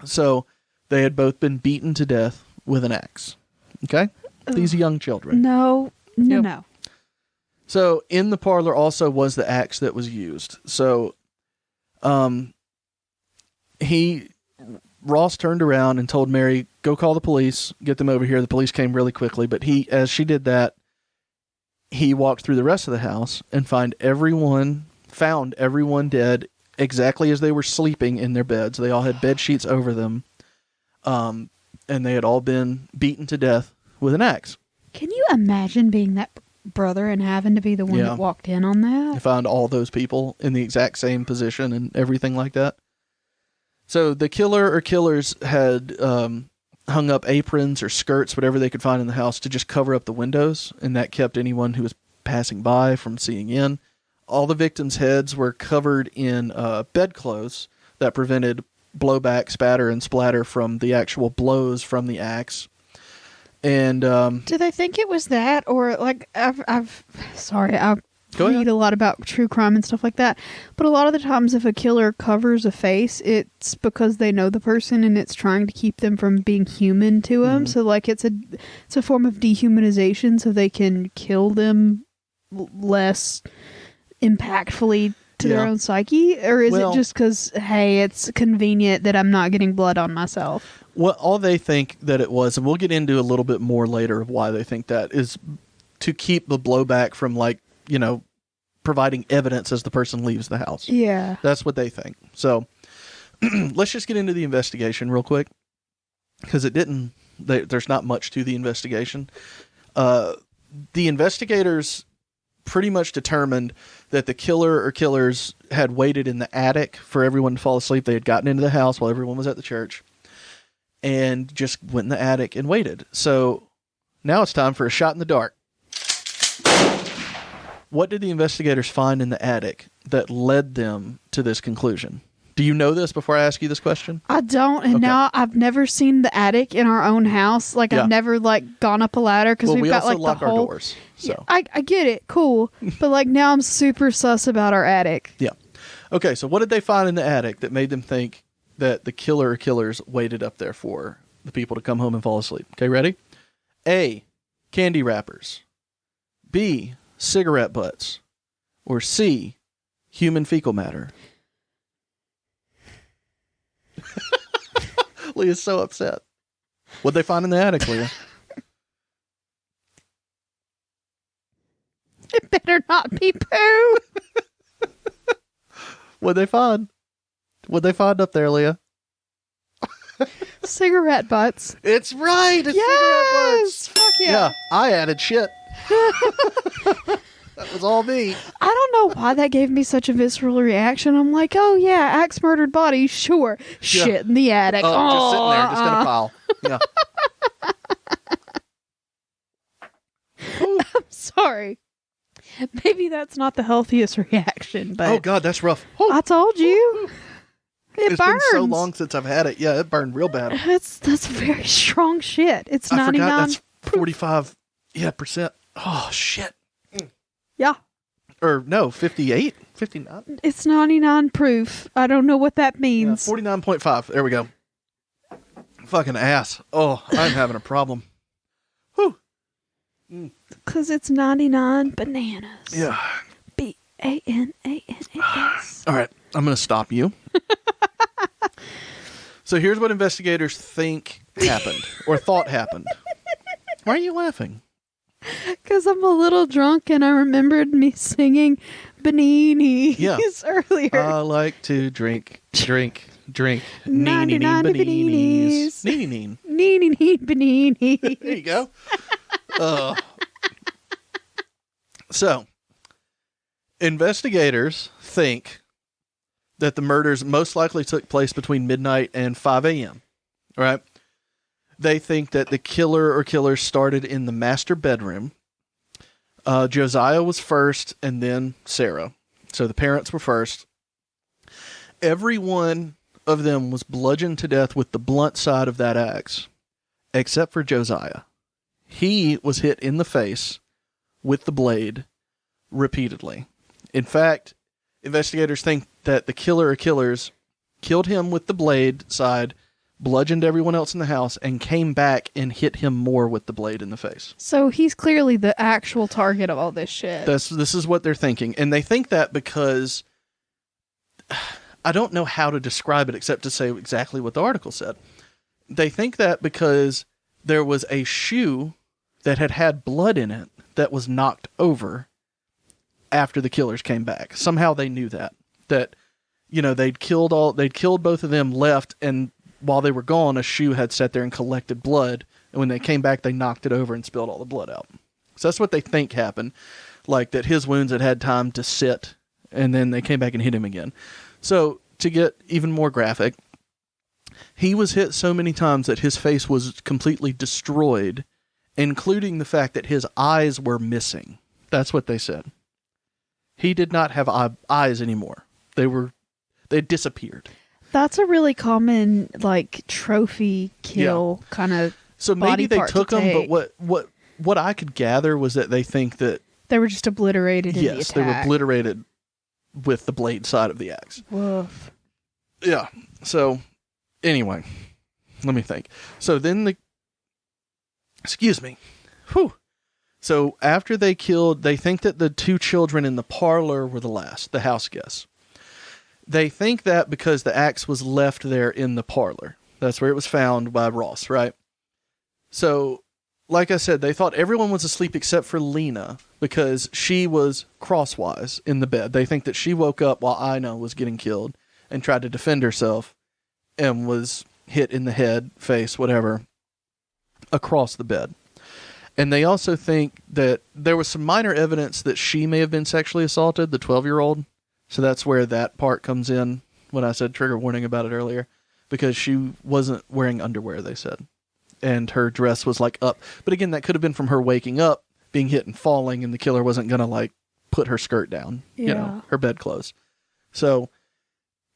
So they had both been beaten to death with an axe. Okay? These young children. No. So in the parlor also was the axe that was used. So Ross turned around and told Mary, "Go call the police, get them over here." The police came really quickly, but as she did that, he walked through the rest of the house and found everyone dead exactly as they were sleeping in their beds. They all had bed sheets over them, and they had all been beaten to death with an axe. Can you imagine being that brother and having to be the one that walked in on that? You find all those people in the exact same position and everything like that. So the killer or killers had hung up aprons or skirts, whatever they could find in the house, to just cover up the windows, and that kept anyone who was passing by from seeing in. All the victims' heads were covered in bedclothes that prevented blowback, spatter, and splatter from the actual blows from the axe. And do they think it was that, or like I read a lot about true crime and stuff like that, but a lot of the times if a killer covers a face, it's because they know the person and it's trying to keep them from being human to them. So like it's a form of dehumanization, so they can kill them less impactfully to their own psyche, or is it just because, hey, it's convenient that I'm not getting blood on myself? Well, all they think that it was, and we'll get into a little bit more later of why they think that, is to keep the blowback from, like, you know, providing evidence as the person leaves the house. Yeah. That's what they think. So let's just get into the investigation real quick, because there's not much to the investigation. The investigators pretty much determined that the killer or killers had waited in the attic for everyone to fall asleep. They had gotten into the house while everyone was at the church and just went in the attic and waited. So now it's time for a shot in the dark. What did the investigators find in the attic that led them to this conclusion? Do you know this before I ask you this question? I don't, and now I've never seen the attic in our own house. Like, I've never, like, gone up a ladder, because we've got, like, lock the whole... our doors. So. Yeah, I get it. Cool. But, like, now I'm super sus about our attic. Yeah. Okay, so what did they find in the attic that made them think that the killer or killers waited up there for the people to come home and fall asleep? Okay, ready? A, candy wrappers. B, cigarette butts. Or C, human fecal matter. Leah's so upset. What'd they find in the attic, Leah? It better not be poo. What'd they find? What'd they find up there, Leah? Cigarette butts. It's right. It's cigarette butts. Fuck yeah. Yeah, I added shit. That was all me. I don't know why that gave me such a visceral reaction. I'm like, oh yeah, axe murdered body, sure. Shit in the attic. Just sitting there, just in a pile. Yeah. I'm sorry. Maybe that's not the healthiest reaction, but oh god, that's rough. I told you. It's burns. Been so long since I've had it. Yeah, it burned real bad. That's very strong shit. It's 99. I forgot that's 45 percent. Oh shit. Yeah. Or no, 58? 59? It's 99 proof. I don't know what that means. 49.5. There we go. Fucking ass. Oh, I'm having a problem. Whew. Because it's 99 bananas. Yeah. Bananas. All right. I'm going to stop you. So here's what investigators think happened or thought happened. Why are you laughing? Because I'm a little drunk and I remembered me singing Bananas earlier. I like to drink. 99 Bananas. Bananas. There you go. So, investigators think that the murders most likely took place between midnight and 5 a.m. Right? They think that the killer or killers started in the master bedroom. Josiah was first, and then Sarah. So the parents were first. Every one of them was bludgeoned to death with the blunt side of that axe, except for Josiah. He was hit in the face with the blade repeatedly. In fact, investigators think that the killer or killers killed him with the blade side, bludgeoned everyone else in the house, and came back and hit him more with the blade in the face. So he's clearly the actual target of all this shit. This is what they're thinking. And they think that because I don't know how to describe it except to say exactly what the article said. They think that because there was a shoe that had blood in it that was knocked over after the killers came back. Somehow they knew that, you know, they'd killed both of them, left, and while they were gone, a shoe had sat there and collected blood And when they came back, they knocked it over and spilled all the blood out. So that's what they think happened. Like that his wounds had time to sit, and then they came back and hit him again. So to get even more graphic, he was hit so many times that his face was completely destroyed, including the fact that his eyes were missing. That's what they said. He did not have eyes anymore. They disappeared. That's a really common, like, trophy kill kind of. So maybe they took them, but what I could gather was that they think that they were just obliterated in the attack. Yes, they were obliterated with the blade side of the axe. Woof. Yeah. So, anyway, let me think. So then excuse me. Whew. So after they killed, they think that the two children in the parlor were the last, the house guests. They think that because the axe was left there in the parlor. That's where it was found by Ross, right? So, like I said, they thought everyone was asleep except for Lena because she was crosswise in the bed. They think that she woke up while Ina was getting killed and tried to defend herself and was hit in the head, face, whatever, across the bed. And they also think that there was some minor evidence that she may have been sexually assaulted, the 12-year-old. So that's where that part comes in when I said trigger warning about it earlier, because she wasn't wearing underwear, they said. And her dress was like up. But again, that could have been from her waking up, being hit and falling, and the killer wasn't going to like put her skirt down, her bedclothes. So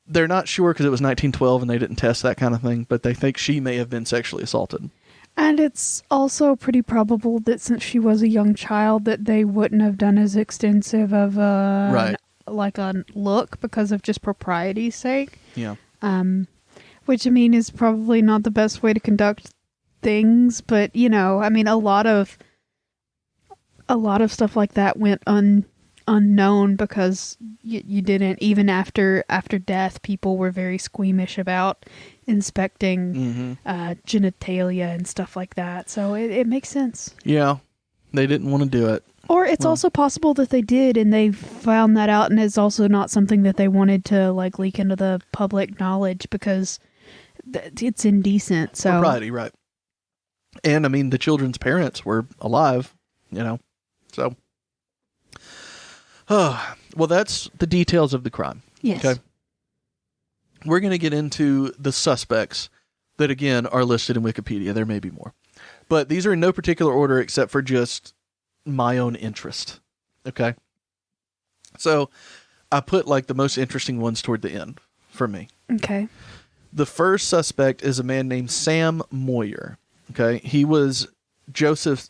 they're not sure because it was 1912 and they didn't test that kind of thing, but they think she may have been sexually assaulted. And it's also pretty probable that since she was a young child that they wouldn't have done as extensive of a look because of just propriety's sake. Yeah. Which I mean is probably not the best way to conduct things, but I mean a lot of stuff like that went unknown because you didn't, even after death, people were very squeamish about inspecting genitalia and stuff like that. So it makes sense. Yeah, they didn't want to do it. Or it's also possible that they did and they found that out, and it's also not something that they wanted to like leak into the public knowledge because it's indecent. So propriety, right? And I mean, the children's parents were alive, so. Well, that's the details of the crime. Yes. Okay. We're going to get into the suspects that, again, are listed in Wikipedia. There may be more. But these are in no particular order except for just my own interest. Okay. So I put like the most interesting ones toward the end for me. Okay. The first suspect is a man named Sam Moyer. Okay. He was Josiah's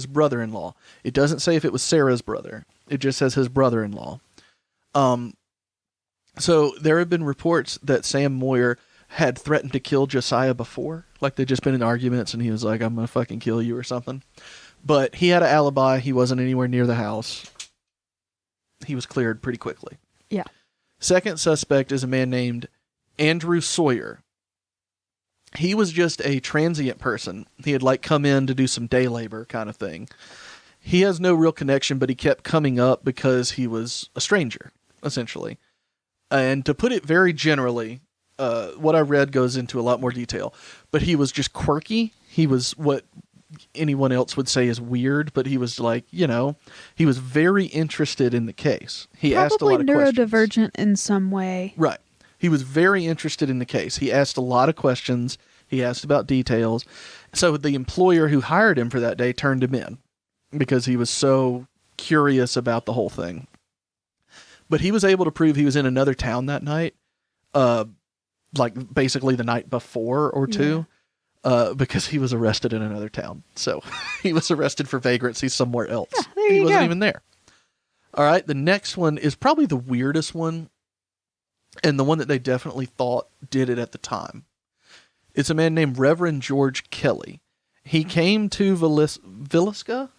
brother-in-law. It doesn't say if it was Sarah's brother. It just says his brother-in-law. So there have been reports that Sam Moyer had threatened to kill Josiah before. Like they'd just been in arguments and he was like, I'm going to fucking kill you or something. But he had an alibi. He wasn't anywhere near the house. He was cleared pretty quickly. Yeah. Second suspect is a man named Andrew Sawyer. He was just a transient person. He had like come in to do some day labor kind of thing. He has no real connection, but he kept coming up because he was a stranger, essentially. And to put it very generally, what I read goes into a lot more detail, but he was just quirky. He was what anyone else would say is weird, but he was like, he was very interested in the case. He asked a lot of questions. Probably neurodivergent in some way. Right. He was very interested in the case. He asked a lot of questions. He asked about details. So the employer who hired him for that day turned him in because he was so curious about the whole thing. But he was able to prove he was in another town that night, like basically the night before or two, because he was arrested in another town. So he was arrested for vagrancy somewhere else. Yeah, there you go. He wasn't even there. All right, the next one is probably the weirdest one, and the one that they definitely thought did it at the time. It's a man named Reverend George Kelly. He came to Villisca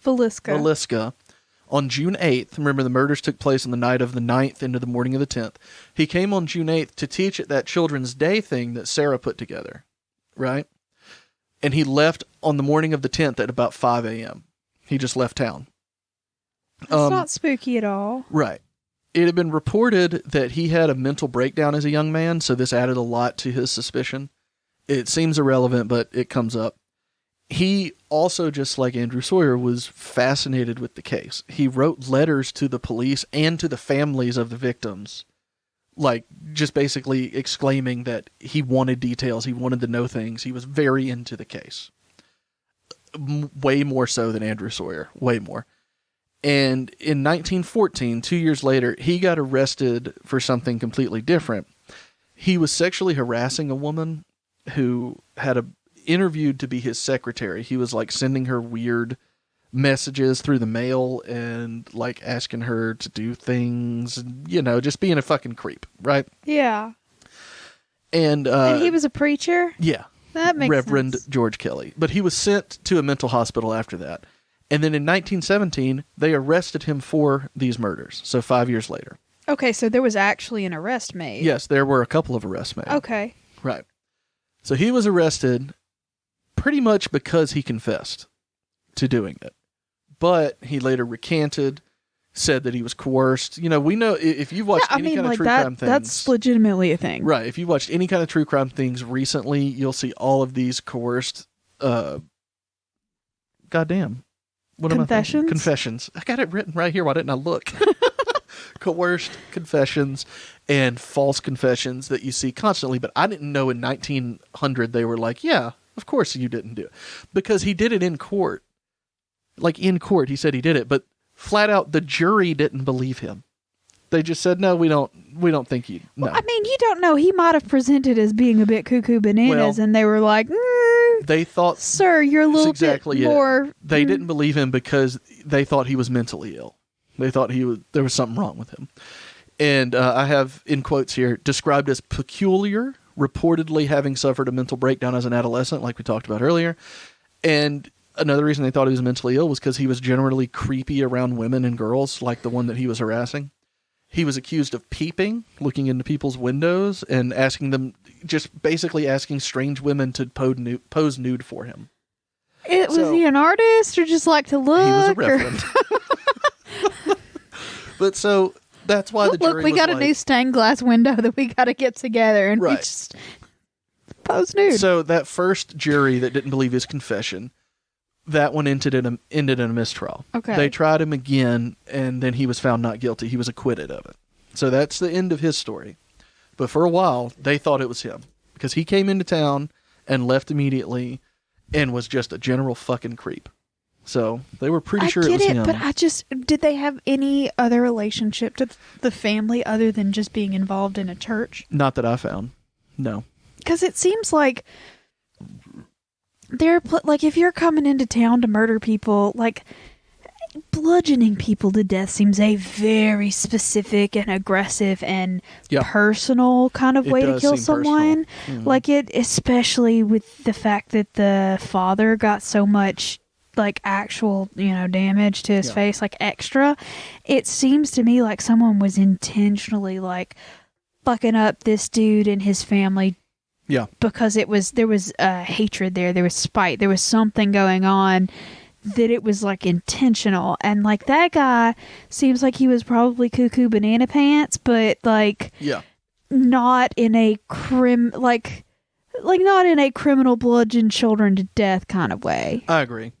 on June 8th. Remember, the murders took place on the night of the 9th into the morning of the 10th. He came on June 8th to teach at that Children's Day thing that Sarah put together, right? And he left on the morning of the 10th at about 5 a.m. He just left town. That's not spooky at all. Right. It had been reported that he had a mental breakdown as a young man, so this added a lot to his suspicion. It seems irrelevant, but it comes up. He also, just like Andrew Sawyer, was fascinated with the case. He wrote letters to the police and to the families of the victims, like just basically exclaiming that he wanted details. He wanted to know things. He was very into the case. Way more so than Andrew Sawyer. Way more. And in 1914, 2 years later, he got arrested for something completely different. He was sexually harassing a woman who had interviewed to be his secretary. He was like sending her weird messages through the mail and like asking her to do things, and, just being a fucking creep, right? Yeah. And he was a preacher? Yeah. That makes Reverend sense. George Kelly. But he was sent to a mental hospital after that. And then in 1917, they arrested him for these murders. So 5 years later. Okay, so there was actually an arrest made. Yes, there were a couple of arrests made. Okay. Right. So he was arrested pretty much because he confessed to doing it. But he later recanted, said that he was coerced. We know if you've watched any kind of true crime things. That's legitimately a thing. Right. If you've watched any kind of true crime things recently, you'll see all of these coerced, goddamn. What am I thinking? Confessions. I got it written right here. Why didn't I look? Coerced confessions and false confessions that you see constantly. But I didn't know in 1900 they were like, yeah, of course you didn't do it. Because he did it in court. Like in court, he said he did it. But flat out, the jury didn't believe him. They just said, no, we don't think you. No. Well, I mean, you don't know. He might have presented as being a bit cuckoo bananas, and they were like, they thought, sir, you're a little bit more. They didn't believe him because they thought he was mentally ill. They thought there was something wrong with him. And I have, in quotes here, described as peculiar, reportedly having suffered a mental breakdown as an adolescent, like we talked about earlier. And another reason they thought he was mentally ill was because he was generally creepy around women and girls, like the one that he was harassing. He was accused of peeping, looking into people's windows, and just basically asking strange women to pose nude for him. Was he an artist or just like to look? He was a reverend. But so that's why the jury look, we got a new stained glass window that we got to get together, and we just pose nude. So that first jury that didn't believe his confession, that one ended in a mistrial. Okay. They tried him again, and then he was found not guilty. He was acquitted of it. So that's the end of his story. But for a while, they thought it was him. Because he came into town and left immediately and was just a general fucking creep. So they were pretty sure it was him. But did they have any other relationship to the family other than just being involved in a church? Not that I found. No. Because it seems like if you're coming into town to murder people, like bludgeoning people to death seems a very specific and aggressive and personal kind of way to kill someone. Mm-hmm. Like it, especially with the fact that the father got so much like actual, damage to his face, like extra. It seems to me like someone was intentionally like fucking up this dude and his family. Yeah. Because there was hatred there. There was spite. There was something going on that it was like intentional. And like that guy seems like he was probably cuckoo banana pants, but like not in a like not in a criminal bludgeon children to death kind of way. I agree.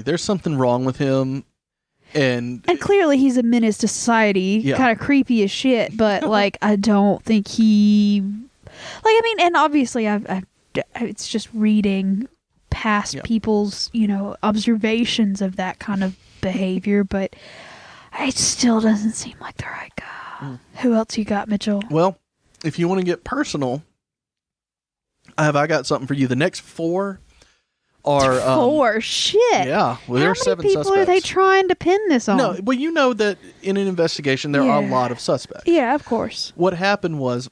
There's something wrong with him. And clearly he's a menace to society. Kind of creepy as shit, but like I don't think he and obviously it's just reading past people's, observations of that kind of behavior, but it still doesn't seem like the right guy. Who else you got, Mitchell? Well, if you want to get personal, I got something for you. The next four are... four? Shit! Yeah. Well, there are 7 suspects. How many people are they trying to pin this on? No, well, you know that in an investigation there are a lot of suspects. Yeah, of course. What happened was,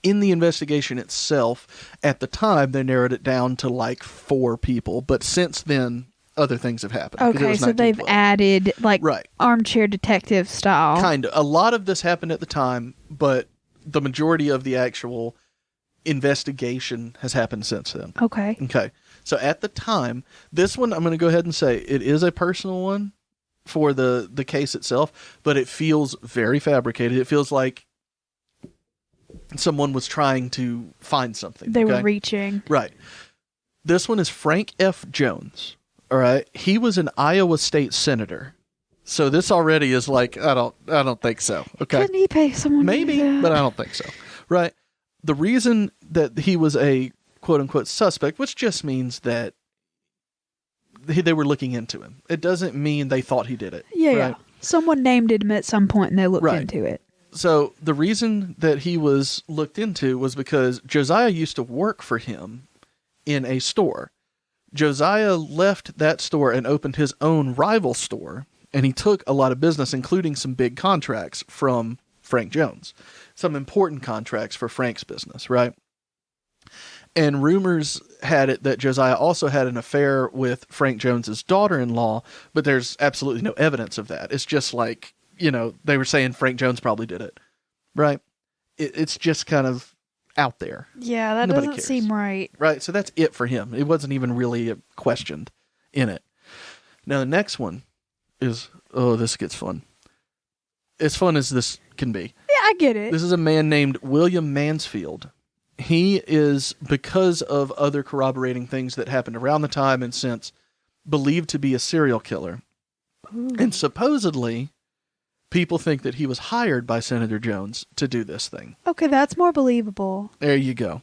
in the investigation itself, at the time, they narrowed it down to like 4 people. But since then, other things have happened. Okay, so they've added like armchair detective style. Kind of. A lot of this happened at the time, but the majority of the actual investigation has happened since then. Okay. So at the time, this one, I'm going to go ahead and say, it is a personal one for the case itself, but it feels very fabricated. It feels like someone was trying to find something. They were reaching. Right. This one is Frank F. Jones. All right. He was an Iowa state senator. So this already is like, I don't think so. Okay. Couldn't he pay someone? Maybe, but I don't think so. Right. The reason that he was a quote unquote suspect, which just means that they were looking into him. It doesn't mean they thought he did it. Yeah, right? yeah. Someone named him at some point and they looked into it. So the reason that he was looked into was because Josiah used to work for him in a store. Josiah left that store and opened his own rival store, and he took a lot of business, including some big contracts from Frank Jones. Some important contracts for Frank's business, right? And rumors had it that Josiah also had an affair with Frank Jones's daughter-in-law, but there's absolutely no evidence of that. It's just like, they were saying Frank Jones probably did it, right? It's just kind of out there. Yeah, that Nobody doesn't cares. seem right. Right, so that's it for him. It wasn't even really questioned in it. Now, the next one is, this gets fun. As fun as this can be. Yeah, I get it. This is a man named William Mansfield. He is, because of other corroborating things that happened around the time and since, believed to be a serial killer. Ooh. And supposedly, people think that he was hired by Senator Jones to do this thing. Okay, that's more believable. There you go.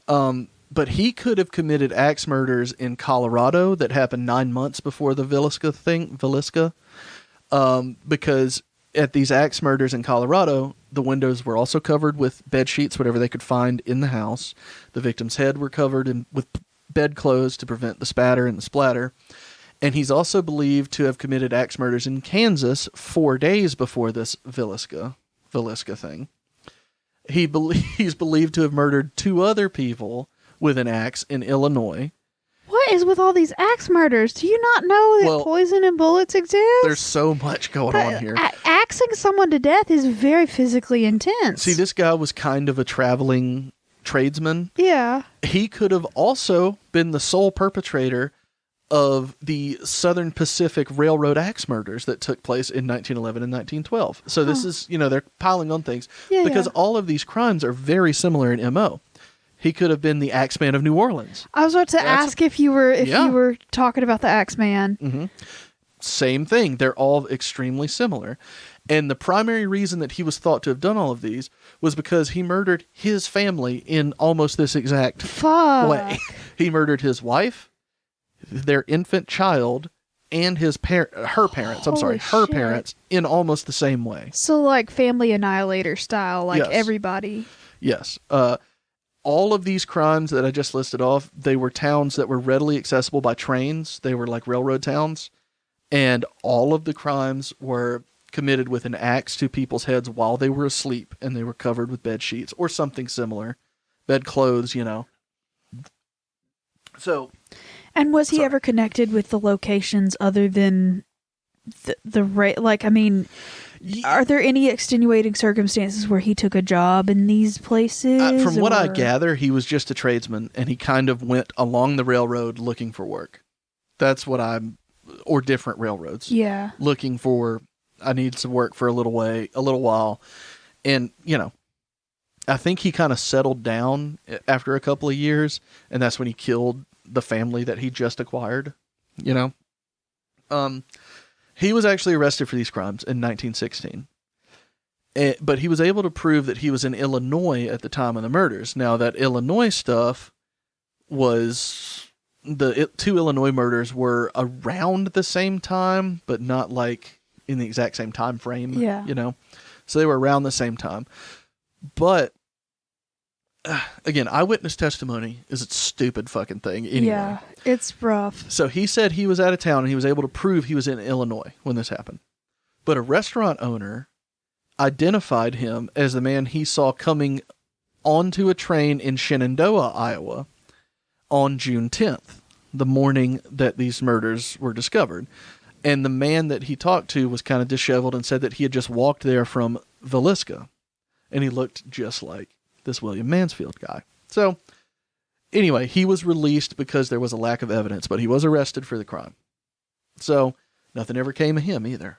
But he could have committed axe murders in Colorado that happened 9 months before the Villisca, because at these axe murders in Colorado, the windows were also covered with bed sheets, whatever they could find in the house. The victim's head were covered with bedclothes to prevent the spatter and the splatter. And he's also believed to have committed axe murders in Kansas 4 days before this Villisca thing. He's believed to have murdered 2 other people with an axe in Illinois. What is with all these axe murders? Do you not know that poison and bullets exist? There's so much going on here. Axing someone to death is very physically intense. See, this guy was kind of a traveling tradesman. Yeah. He could have also been the sole perpetrator of the Southern Pacific Railroad axe murders that took place in 1911 and 1912. So this is, they're piling on things because all of these crimes are very similar in MO. He could have been the Axeman of New Orleans. I was about to ask if you were talking about the Axeman. Mm-hmm. Same thing. They're all extremely similar. And the primary reason that he was thought to have done all of these was because he murdered his family in almost this exact way. He murdered his wife, their infant child, and her parents in almost the same way. So like Family Annihilator style, like everybody. Yes. All of these crimes that I just listed off, they were towns that were readily accessible by trains. They were like railroad towns. And all of the crimes were committed with an axe to people's heads while they were asleep and they were covered with bed sheets or something similar. Bedclothes, So. And was he ever connected with the locations other than are there any extenuating circumstances where he took a job in these places? From what I gather, he was just a tradesman, and he kind of went along the railroad looking for work. That's what or different railroads. Yeah. Looking for, I need some work for a little while. And, I think he kind of settled down after a couple of years, and that's when he killed the family that he just acquired, He was actually arrested for these crimes in 1916. But he was able to prove that he was in Illinois at the time of the murders. Now, that Illinois stuff was... The 2 Illinois murders were around the same time, but not like in the exact same time frame. Yeah. So they were around the same time. But, again, eyewitness testimony is a stupid fucking thing anyway. Yeah, it's rough. So he said he was out of town and he was able to prove he was in Illinois when this happened. But a restaurant owner identified him as the man he saw coming onto a train in Shenandoah, Iowa on June 10th, the morning that these murders were discovered. And the man that he talked to was kind of disheveled and said that he had just walked there from Villisca. And he looked just like this William Mansfield guy. So, anyway, he was released because there was a lack of evidence, but he was arrested for the crime. So, nothing ever came of him either.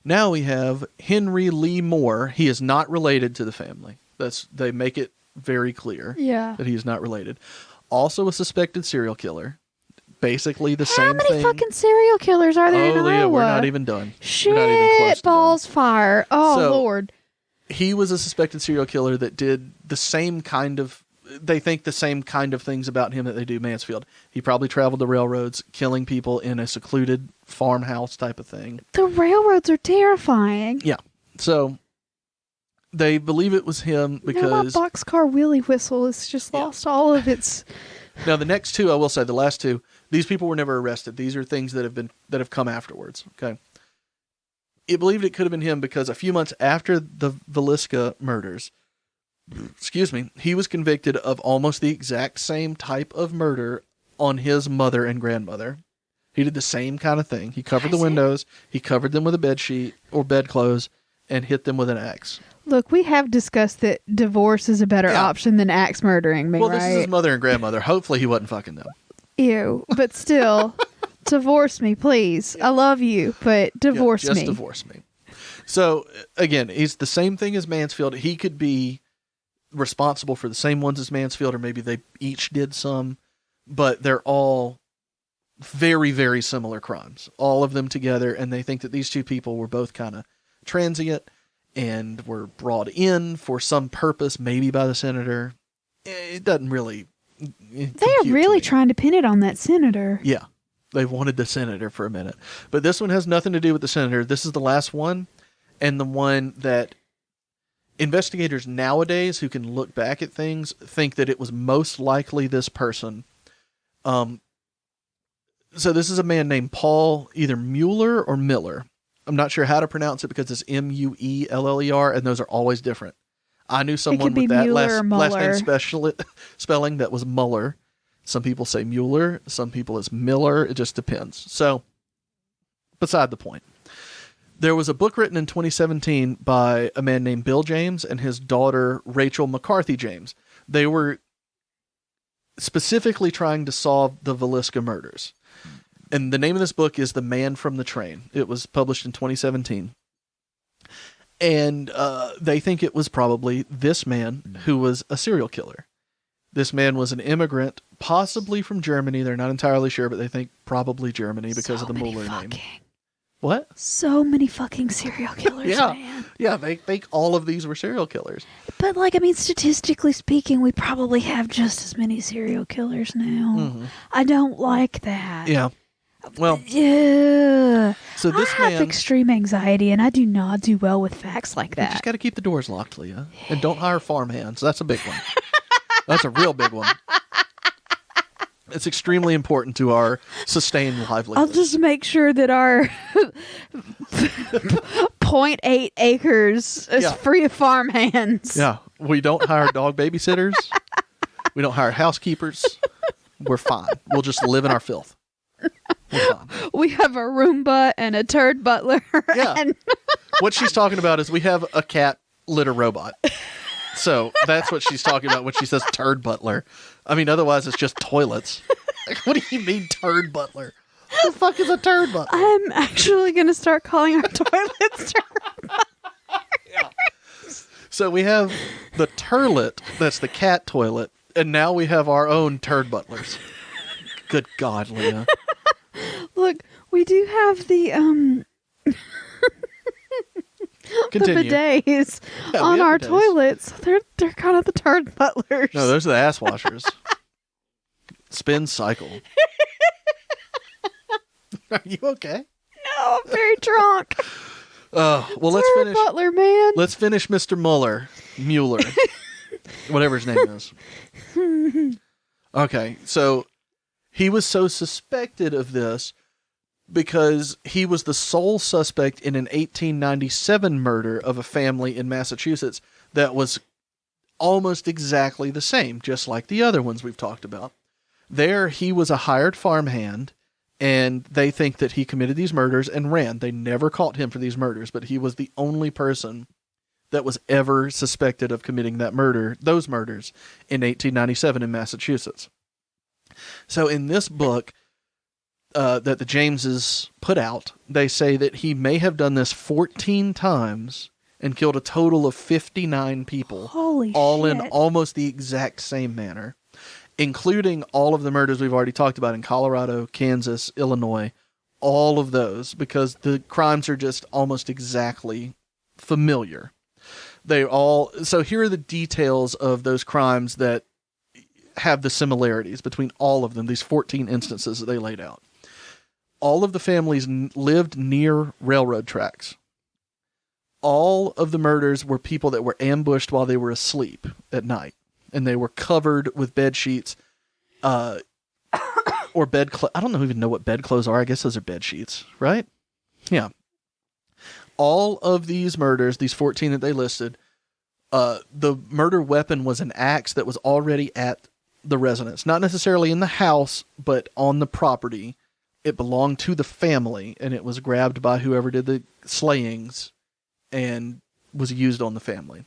Now we have Henry Lee Moore. He is not related to the family. They make it very clear that he is not related. Also a suspected serial killer. Basically the same thing. How many fucking serial killers are there in Iowa? Leah, we're not even done. Shit, we're not even close to balls done. fire. Oh, so, Lord. He was a suspected serial killer that did the same kind of, they think the same kind of things about him that they do Mansfield. He probably traveled the railroads, killing people in a secluded farmhouse type of thing. The railroads are terrifying. Yeah. So they believe it was him because... Now my boxcar wheelie whistle has just lost all of its... Now the next two, I will say, the last two, these people were never arrested. These are things that have come afterwards. Okay. It believed it could have been him because a few months after the Villisca murders, he was convicted of almost the exact same type of murder on his mother and grandmother. He did the same kind of thing. He covered the windows, he covered them with a bed sheet or bedclothes, and hit them with an axe. Look, we have discussed that divorce is a better option than axe murdering me, well, right? This is his mother and grandmother. Hopefully he wasn't fucking them. Ew. But still, divorce me, please. I love you, but divorce me. Just divorce me. So, again, he's the same thing as Mansfield. He could be responsible for the same ones as Mansfield, or maybe they each did some, but they're all very, very similar crimes. All of them together, and they think that these two people were both kind of transient and were brought in for some purpose, maybe by the senator. It doesn't really... They're really trying to pin it on that senator. Yeah. They wanted the senator for a minute. But this one has nothing to do with the senator. This is the last one, and the one that investigators nowadays who can look back at things think that it was most likely this person. So this is a man named Paul, either Mueller or Miller. I'm not sure how to pronounce it because it's Mueller, and those are always different. I knew someone with that last name spelling that was Muller. Some people say Mueller. Some people it's Miller. It just depends. So, beside the point. There was a book written in 2017 by a man named Bill James and his daughter Rachel McCarthy James. They were specifically trying to solve the Villisca murders. And the name of this book is The Man from the Train. It was published in 2017. And they think it was probably this man who was a serial killer. This man was an immigrant, possibly from Germany. They're not entirely sure, but they think probably Germany because of the Mueller name. What? So many fucking serial killers, man. Yeah, they think all of these were serial killers. But, statistically speaking, we probably have just as many serial killers now. Mm-hmm. I don't like that. Yeah. Well, yeah. So this I have extreme anxiety, and I do not do well with facts like that. You just got to keep the doors locked, Leah. And don't hire farmhands. That's a big one. That's a real big one. It's extremely important to our sustained livelihood. I'll just make sure that our 0.8 acres is free of farmhands. Yeah. We don't hire dog babysitters. We don't hire housekeepers. We're fine. We'll just live in our filth. We're fine. We have a Roomba and a turd butler. Yeah. What she's talking about is we have a cat litter robot. So that's what she's talking about when she says turd butler. I mean, otherwise it's just toilets. What do you mean turd butler? What the fuck is a turd butler? I'm actually going to start calling our toilets turd butlers. Yeah. So we have the turlet, that's the cat toilet, and now we have our own turd butlers. Good God, Leah. Look, we do have the Continue. the bidets on our bidets. Toilets. They're kind of the turd butlers. No, those are the ass washers. Spin cycle. Are you okay? No, I'm very drunk. Well, let's finish. Butler, man. Let's finish Mr. Mueller, whatever his name is. Okay, so he was so suspected of this because he was the sole suspect in an 1897 murder of a family in Massachusetts that was almost exactly the same, just like the other ones we've talked about. There, he was a hired farmhand, and they think that he committed these murders and ran. They never caught him for these murders, but he was the only person that was ever suspected of committing those murders in 1897 in Massachusetts. So in this book, that the Jameses put out, they say that he may have done this 14 times and killed a total of 59 people. Holy all shit. in almost the exact same manner, including all of the murders we've already talked about in Colorado, Kansas, Illinois, all of those, because the crimes are just almost exactly familiar. So here are the details of those crimes that have the similarities between all of them, these 14 instances that they laid out. All of the families lived near railroad tracks. All of the murders were people that were ambushed while they were asleep at night, and they were covered with bed sheets, or bed clothes. I don't even know what bed clothes are. I guess those are bed sheets, right? Yeah. All of these murders, these 14 that they listed, the murder weapon was an axe that was already at the residence. Not necessarily in the house, but on the property. It belonged to the family, and it was grabbed by whoever did the slayings and was used on the family.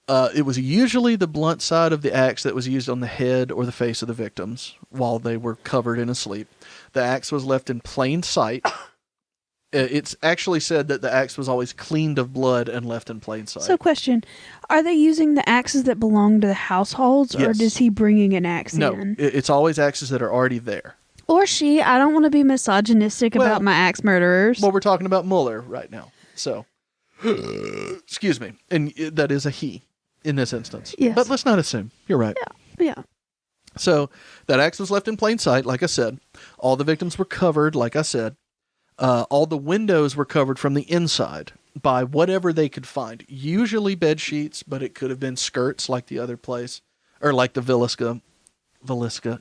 It was usually the blunt side of the axe that was used on the head or the face of the victims while they were covered in asleep. The axe was left in plain sight. It's actually said that the axe was always cleaned of blood and left in plain sight. So question, are they using the axes that belong to the households, or Yes. is he bringing an axe No, in? it's always axes that are already there. Or she, I don't want to be misogynistic Well- about my axe murderers. Well, we're talking about Mueller right now. So, excuse me. And that is a he in this instance. Yes. But let's not assume. You're right. Yeah. So that axe was left in plain sight, like I said. All the victims were covered, like I said. All the windows were covered from the inside by whatever they could find. Usually bed sheets, but it could have been skirts like the other place, or like the Villisca.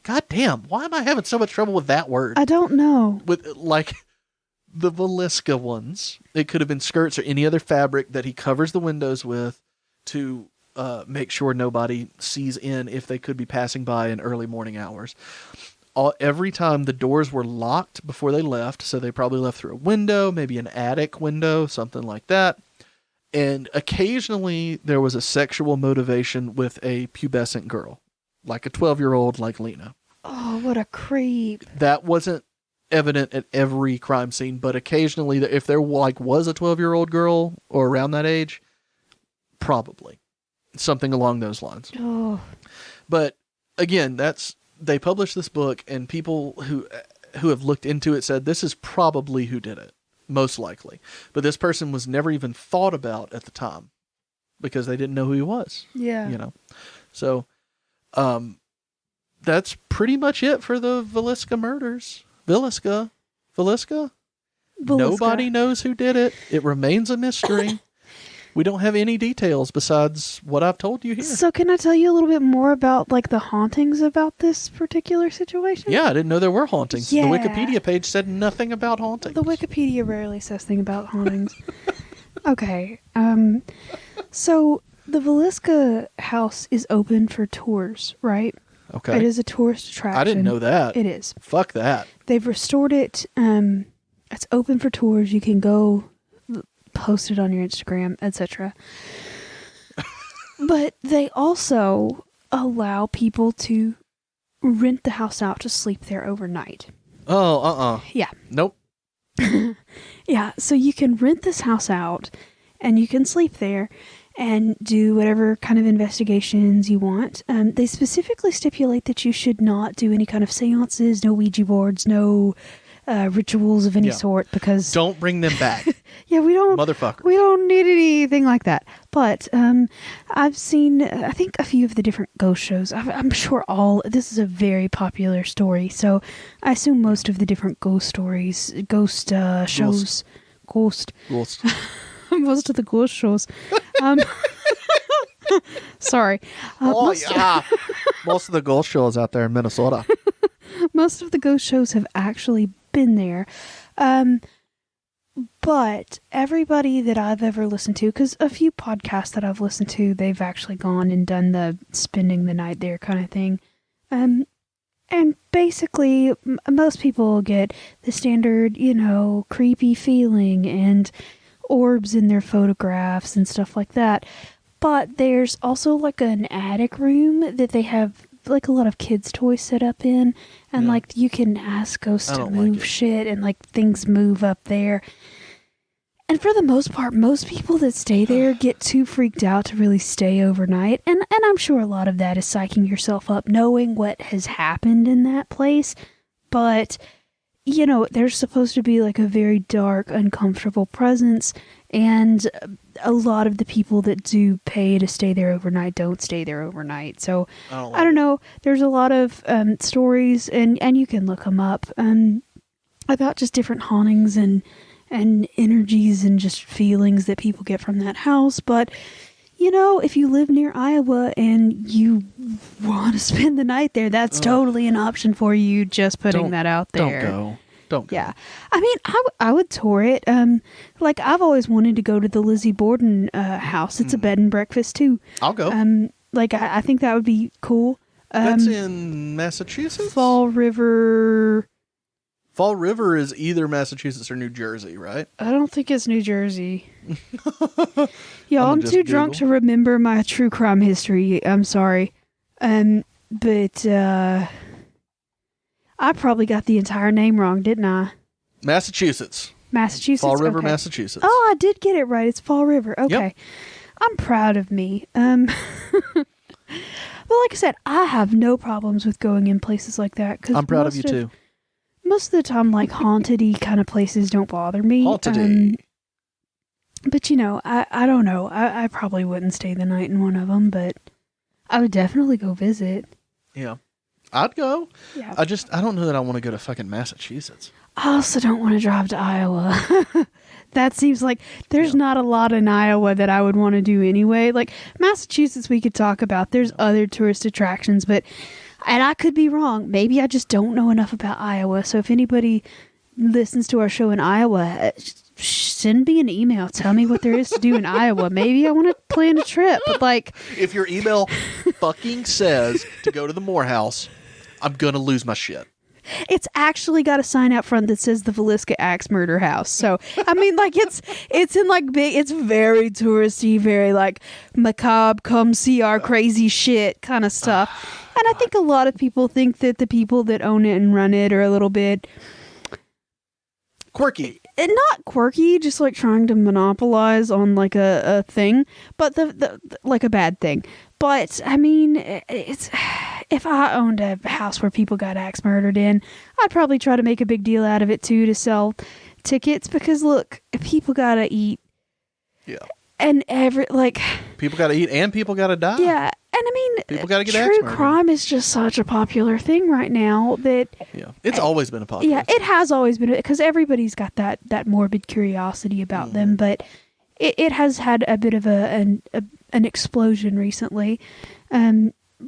God damn, why am I having so much trouble with that word? I don't know. With like the Villisca ones. It could have been skirts or any other fabric that he covers the windows with to make sure nobody sees in if they could be passing by in early morning hours. Every time the doors were locked before they left, so they probably left through a window, maybe an attic window, something like that. And occasionally there was a sexual motivation with a pubescent girl, like a 12-year-old like Lena. Oh, what a creep. That wasn't evident at every crime scene, but occasionally if there was a 12-year-old girl or around that age, probably something along those lines. Oh. But again, they published this book, and people who have looked into it said this is probably who did it, most likely. But this person was never even thought about at the time because they didn't know who he was. Yeah. You know. So that's pretty much it for the Villisca murders. Villisca. Nobody knows who did it. It remains a mystery. We don't have any details besides what I've told you here. So can I tell you a little bit more about like the hauntings about this particular situation? Yeah, I didn't know there were hauntings. Yeah. The Wikipedia page said nothing about hauntings. The Wikipedia rarely says thing about hauntings. Okay. So the Villisca house is open for tours, right? Okay. It is a tourist attraction. I didn't know that. It is. Fuck that. They've restored it. It's open for tours. You can go post it on your Instagram, etc. But they also allow people to rent the house out to sleep there overnight. Oh, Yeah. Nope. Yeah, so you can rent this house out and you can sleep there and do whatever kind of investigations you want. They specifically stipulate that you should not do any kind of seances, no Ouija boards, no rituals of any sort, because Don't bring them back. yeah, we don't Motherfucker. We don't need anything like that. But I've seen, I think, a few of the different ghost shows. I'm sure this is a very popular story, so I assume most of the different ghost stories, shows, most of the ghost shows. Sorry. Yeah. Most of the ghost shows out there in Minnesota. Most of the ghost shows have actually been there. But everybody that I've ever listened to, because a few podcasts that I've listened to, they've actually gone and done the spending the night there kind of thing. And basically, most people get the standard, creepy feeling and orbs in their photographs and stuff like that. But there's also like an attic room that they have like a lot of kids' toys set up in, and like you can ask ghosts to move shit, and like things move up there. And for the most part, most people that stay there get too freaked out to really stay overnight. And I'm sure a lot of that is psyching yourself up, knowing what has happened in that place. But, you know, there's supposed to be like a very dark, uncomfortable presence. And a lot of the people that do pay to stay there overnight don't stay there overnight. So, I don't know. There's a lot of stories, and you can look them up, about just different hauntings and energies and just feelings that people get from that house. But, you know, if you live near Iowa and you want to spend the night there, that's totally an option for you. Just putting that out there. Don't go. Yeah. I mean, I would tour it. Like, I've always wanted to go to the Lizzie Borden house. It's a bed and breakfast, too. I'll go. Like, I think that would be cool. That's in Massachusetts? Fall River... Fall River is either Massachusetts or New Jersey, right? I don't think it's New Jersey. Y'all, I'm too drunk to remember my true crime history. I'm sorry. But I probably got the entire name wrong, didn't I? Massachusetts. Fall River, okay. Massachusetts. Oh, I did get it right. It's Fall River. Okay. Yep. I'm proud of me. But like I said, I have no problems with going in places like that. I'm proud of you, too. Most of the time, like, haunted-y kind of places don't bother me. Haunted-y. But, you know, I don't know. I probably wouldn't stay the night in one of them, but I would definitely go visit. Yeah. I'd go. Yeah. I don't know that I want to go to fucking Massachusetts. I also don't want to drive to Iowa. That seems like there's not a lot in Iowa that I would want to do anyway. Like, Massachusetts we could talk about. There's other tourist attractions, but... And I could be wrong. Maybe I just don't know enough about Iowa. So if anybody listens to our show in Iowa, send me an email. Tell me what there is to do in Iowa. Maybe I want to plan a trip. But like, if your email fucking says to go to the Morehouse, I'm going to lose my shit. It's actually got a sign out front that says the Villisca Axe Murder House. So, I mean, like, it's in, like, big, it's very touristy, very, like, macabre, come see our crazy shit kind of stuff. And I think a lot of people think that the people that own it and run it are a little bit... quirky. And not quirky, just, like, trying to monopolize on, like, a thing. But, the like, a bad thing. But, I mean, it's... If I owned a house where people got axe murdered in, I'd probably try to make a big deal out of it, too, to sell tickets. Because, look, people gotta eat. Yeah. And people gotta eat and people gotta die. Yeah. And, I mean, people gotta get true crime is just such a popular thing right now that... Yeah. It's always been a popular thing. It has always been, because everybody's got that morbid curiosity about them. But it has had a bit of an explosion recently.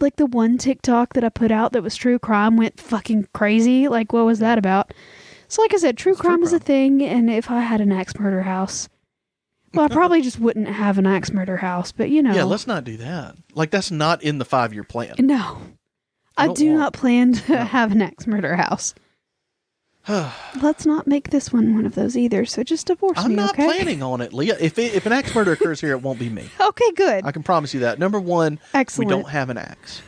Like the one TikTok that I put out that was true crime went fucking crazy. Like, what was that about? So like I said, true crime is a thing, and if I had an axe murder house, well, I probably just wouldn't have an axe murder house, but you know. Yeah, let's not do that. Like, that's not in the 5-year plan. No. I do not plan to have an axe murder house. Let's not make this one of those either, so just divorce me, I'm not okay? planning on it, Leah. If an axe murder occurs here, it won't be me. Okay, good. I can promise you that. Number one, Excellent. we don't have an axe.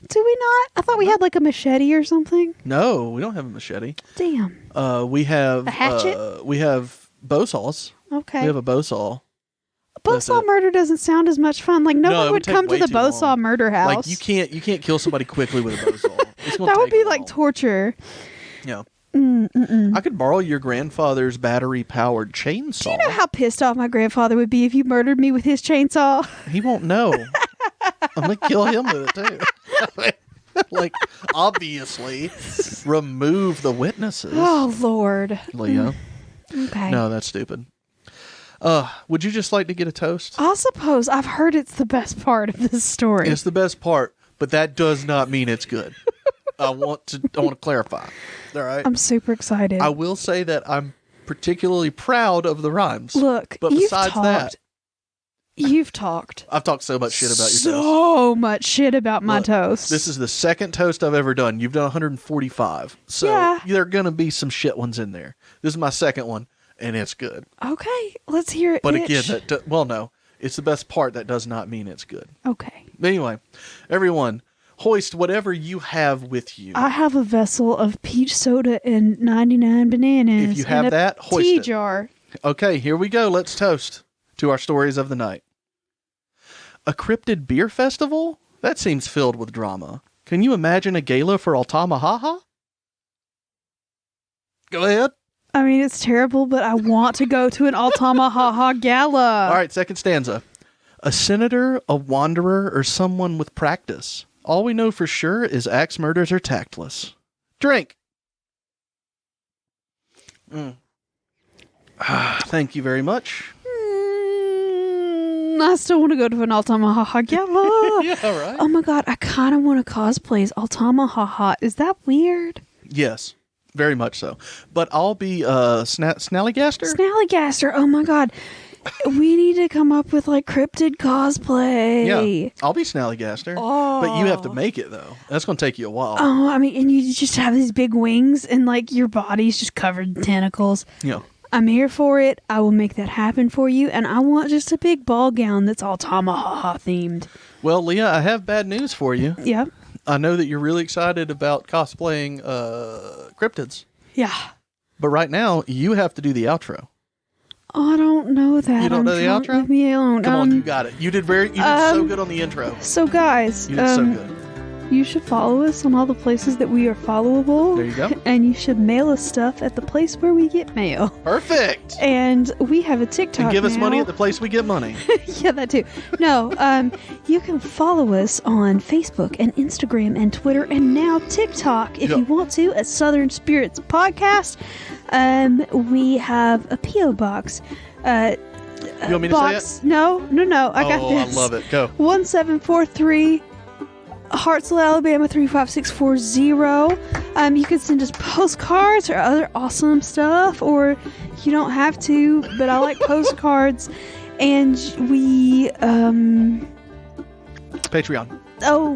Do we not? I thought we had like a machete or something. No, we don't have a machete. Damn. We have... A hatchet? We have bow saws. Okay. We have a bow saw. Bow saw murder doesn't sound as much fun. Like, no one would come to the bow saw murder house. Like, you can't kill somebody quickly with a bow saw. That would be like torture. Yeah. I could borrow your grandfather's battery-powered chainsaw. Do you know how pissed off my grandfather would be if you murdered me with his chainsaw? He won't know. I'm going to kill him with it, too. Like, obviously, remove the witnesses. Oh, Lord. Leah. Okay. No, that's stupid. Would you just like to get a toast? I suppose. I've heard it's the best part of this story. It's the best part, but that does not mean it's good. I want to clarify. All right. I'm super excited. I will say that I'm particularly proud of the rhymes. Look, but besides that, you've talked. I've talked so much shit about your toast. So much shit about my toast. This is the second toast I've ever done. You've done 145. So there are going to be some shit ones in there. This is my second one, and it's good. Okay, let's hear it, But bitch. again, no. It's the best part. That does not mean it's good. Okay. But anyway, everyone, hoist whatever you have with you. I have a vessel of peach soda and 99 bananas. If you have and a that, hoist tea it. jar. Okay, here we go. Let's toast to our stories of the night. A cryptid beer festival? That seems filled with drama. Can you imagine a gala for Altamaha? Go ahead. I mean, it's terrible, but I want to go to an Altamaha gala. All right, second stanza. A senator, a wanderer, or someone with practice. All we know for sure is axe murders are tactless. Drink. Thank you very much. I still want to go to an Altamaha gala. Yeah, right. Oh my god, I kind of want to cosplay as Altamaha. Is that weird? Yes, very much so. But I'll be Snallygaster. Snallygaster. Oh my god. We need to come up with like cryptid cosplay. Yeah, I'll be Snallygaster. Oh. But you have to make it, though. That's going to take you a while. Oh, I mean, and you just have these big wings and like your body's just covered in tentacles. Yeah. I'm here for it. I will make that happen for you. And I want just a big ball gown that's all Tamahaha themed. Well, Leah, I have bad news for you. Yep. I know that you're really excited about cosplaying cryptids. Yeah. But right now, you have to do the outro. Oh, I don't know that. You don't know the outro? Leave me alone. Come on, you got it. You did so good on the intro. So guys, You did so good. you should follow us on all the places that we are followable. There you go. And you should mail us stuff at the place where we get mail. Perfect. And we have a TikTok And give us now. money at the place we get money. Yeah, that too. No, you can follow us on Facebook and Instagram and Twitter and now TikTok if you want to at Southern Spirits Podcast. We have a P.O. box. You want me to say it? No, I got this. I love it. Go. 1743 Hartselle, Alabama 35640. You can send us postcards or other awesome stuff, or you don't have to, but I like postcards. And we Patreon.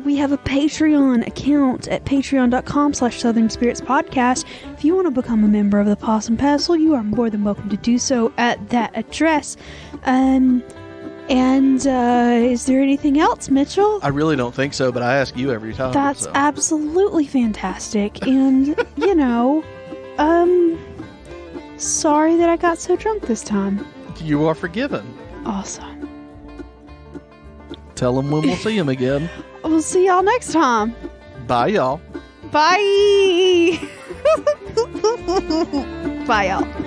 we have a Patreon account at patreon.com/Southern Spirits Podcast. If you want to become a member of the Possum Pestle, you are more than welcome to do so at that address. Is there anything else, Mitchell? I really don't think so, but I ask you every time. That's so. absolutely fantastic. And, sorry that I got so drunk this time. You are forgiven. Awesome. Tell them when we'll see them again. We'll see y'all next time. Bye, y'all. Bye. Bye, y'all.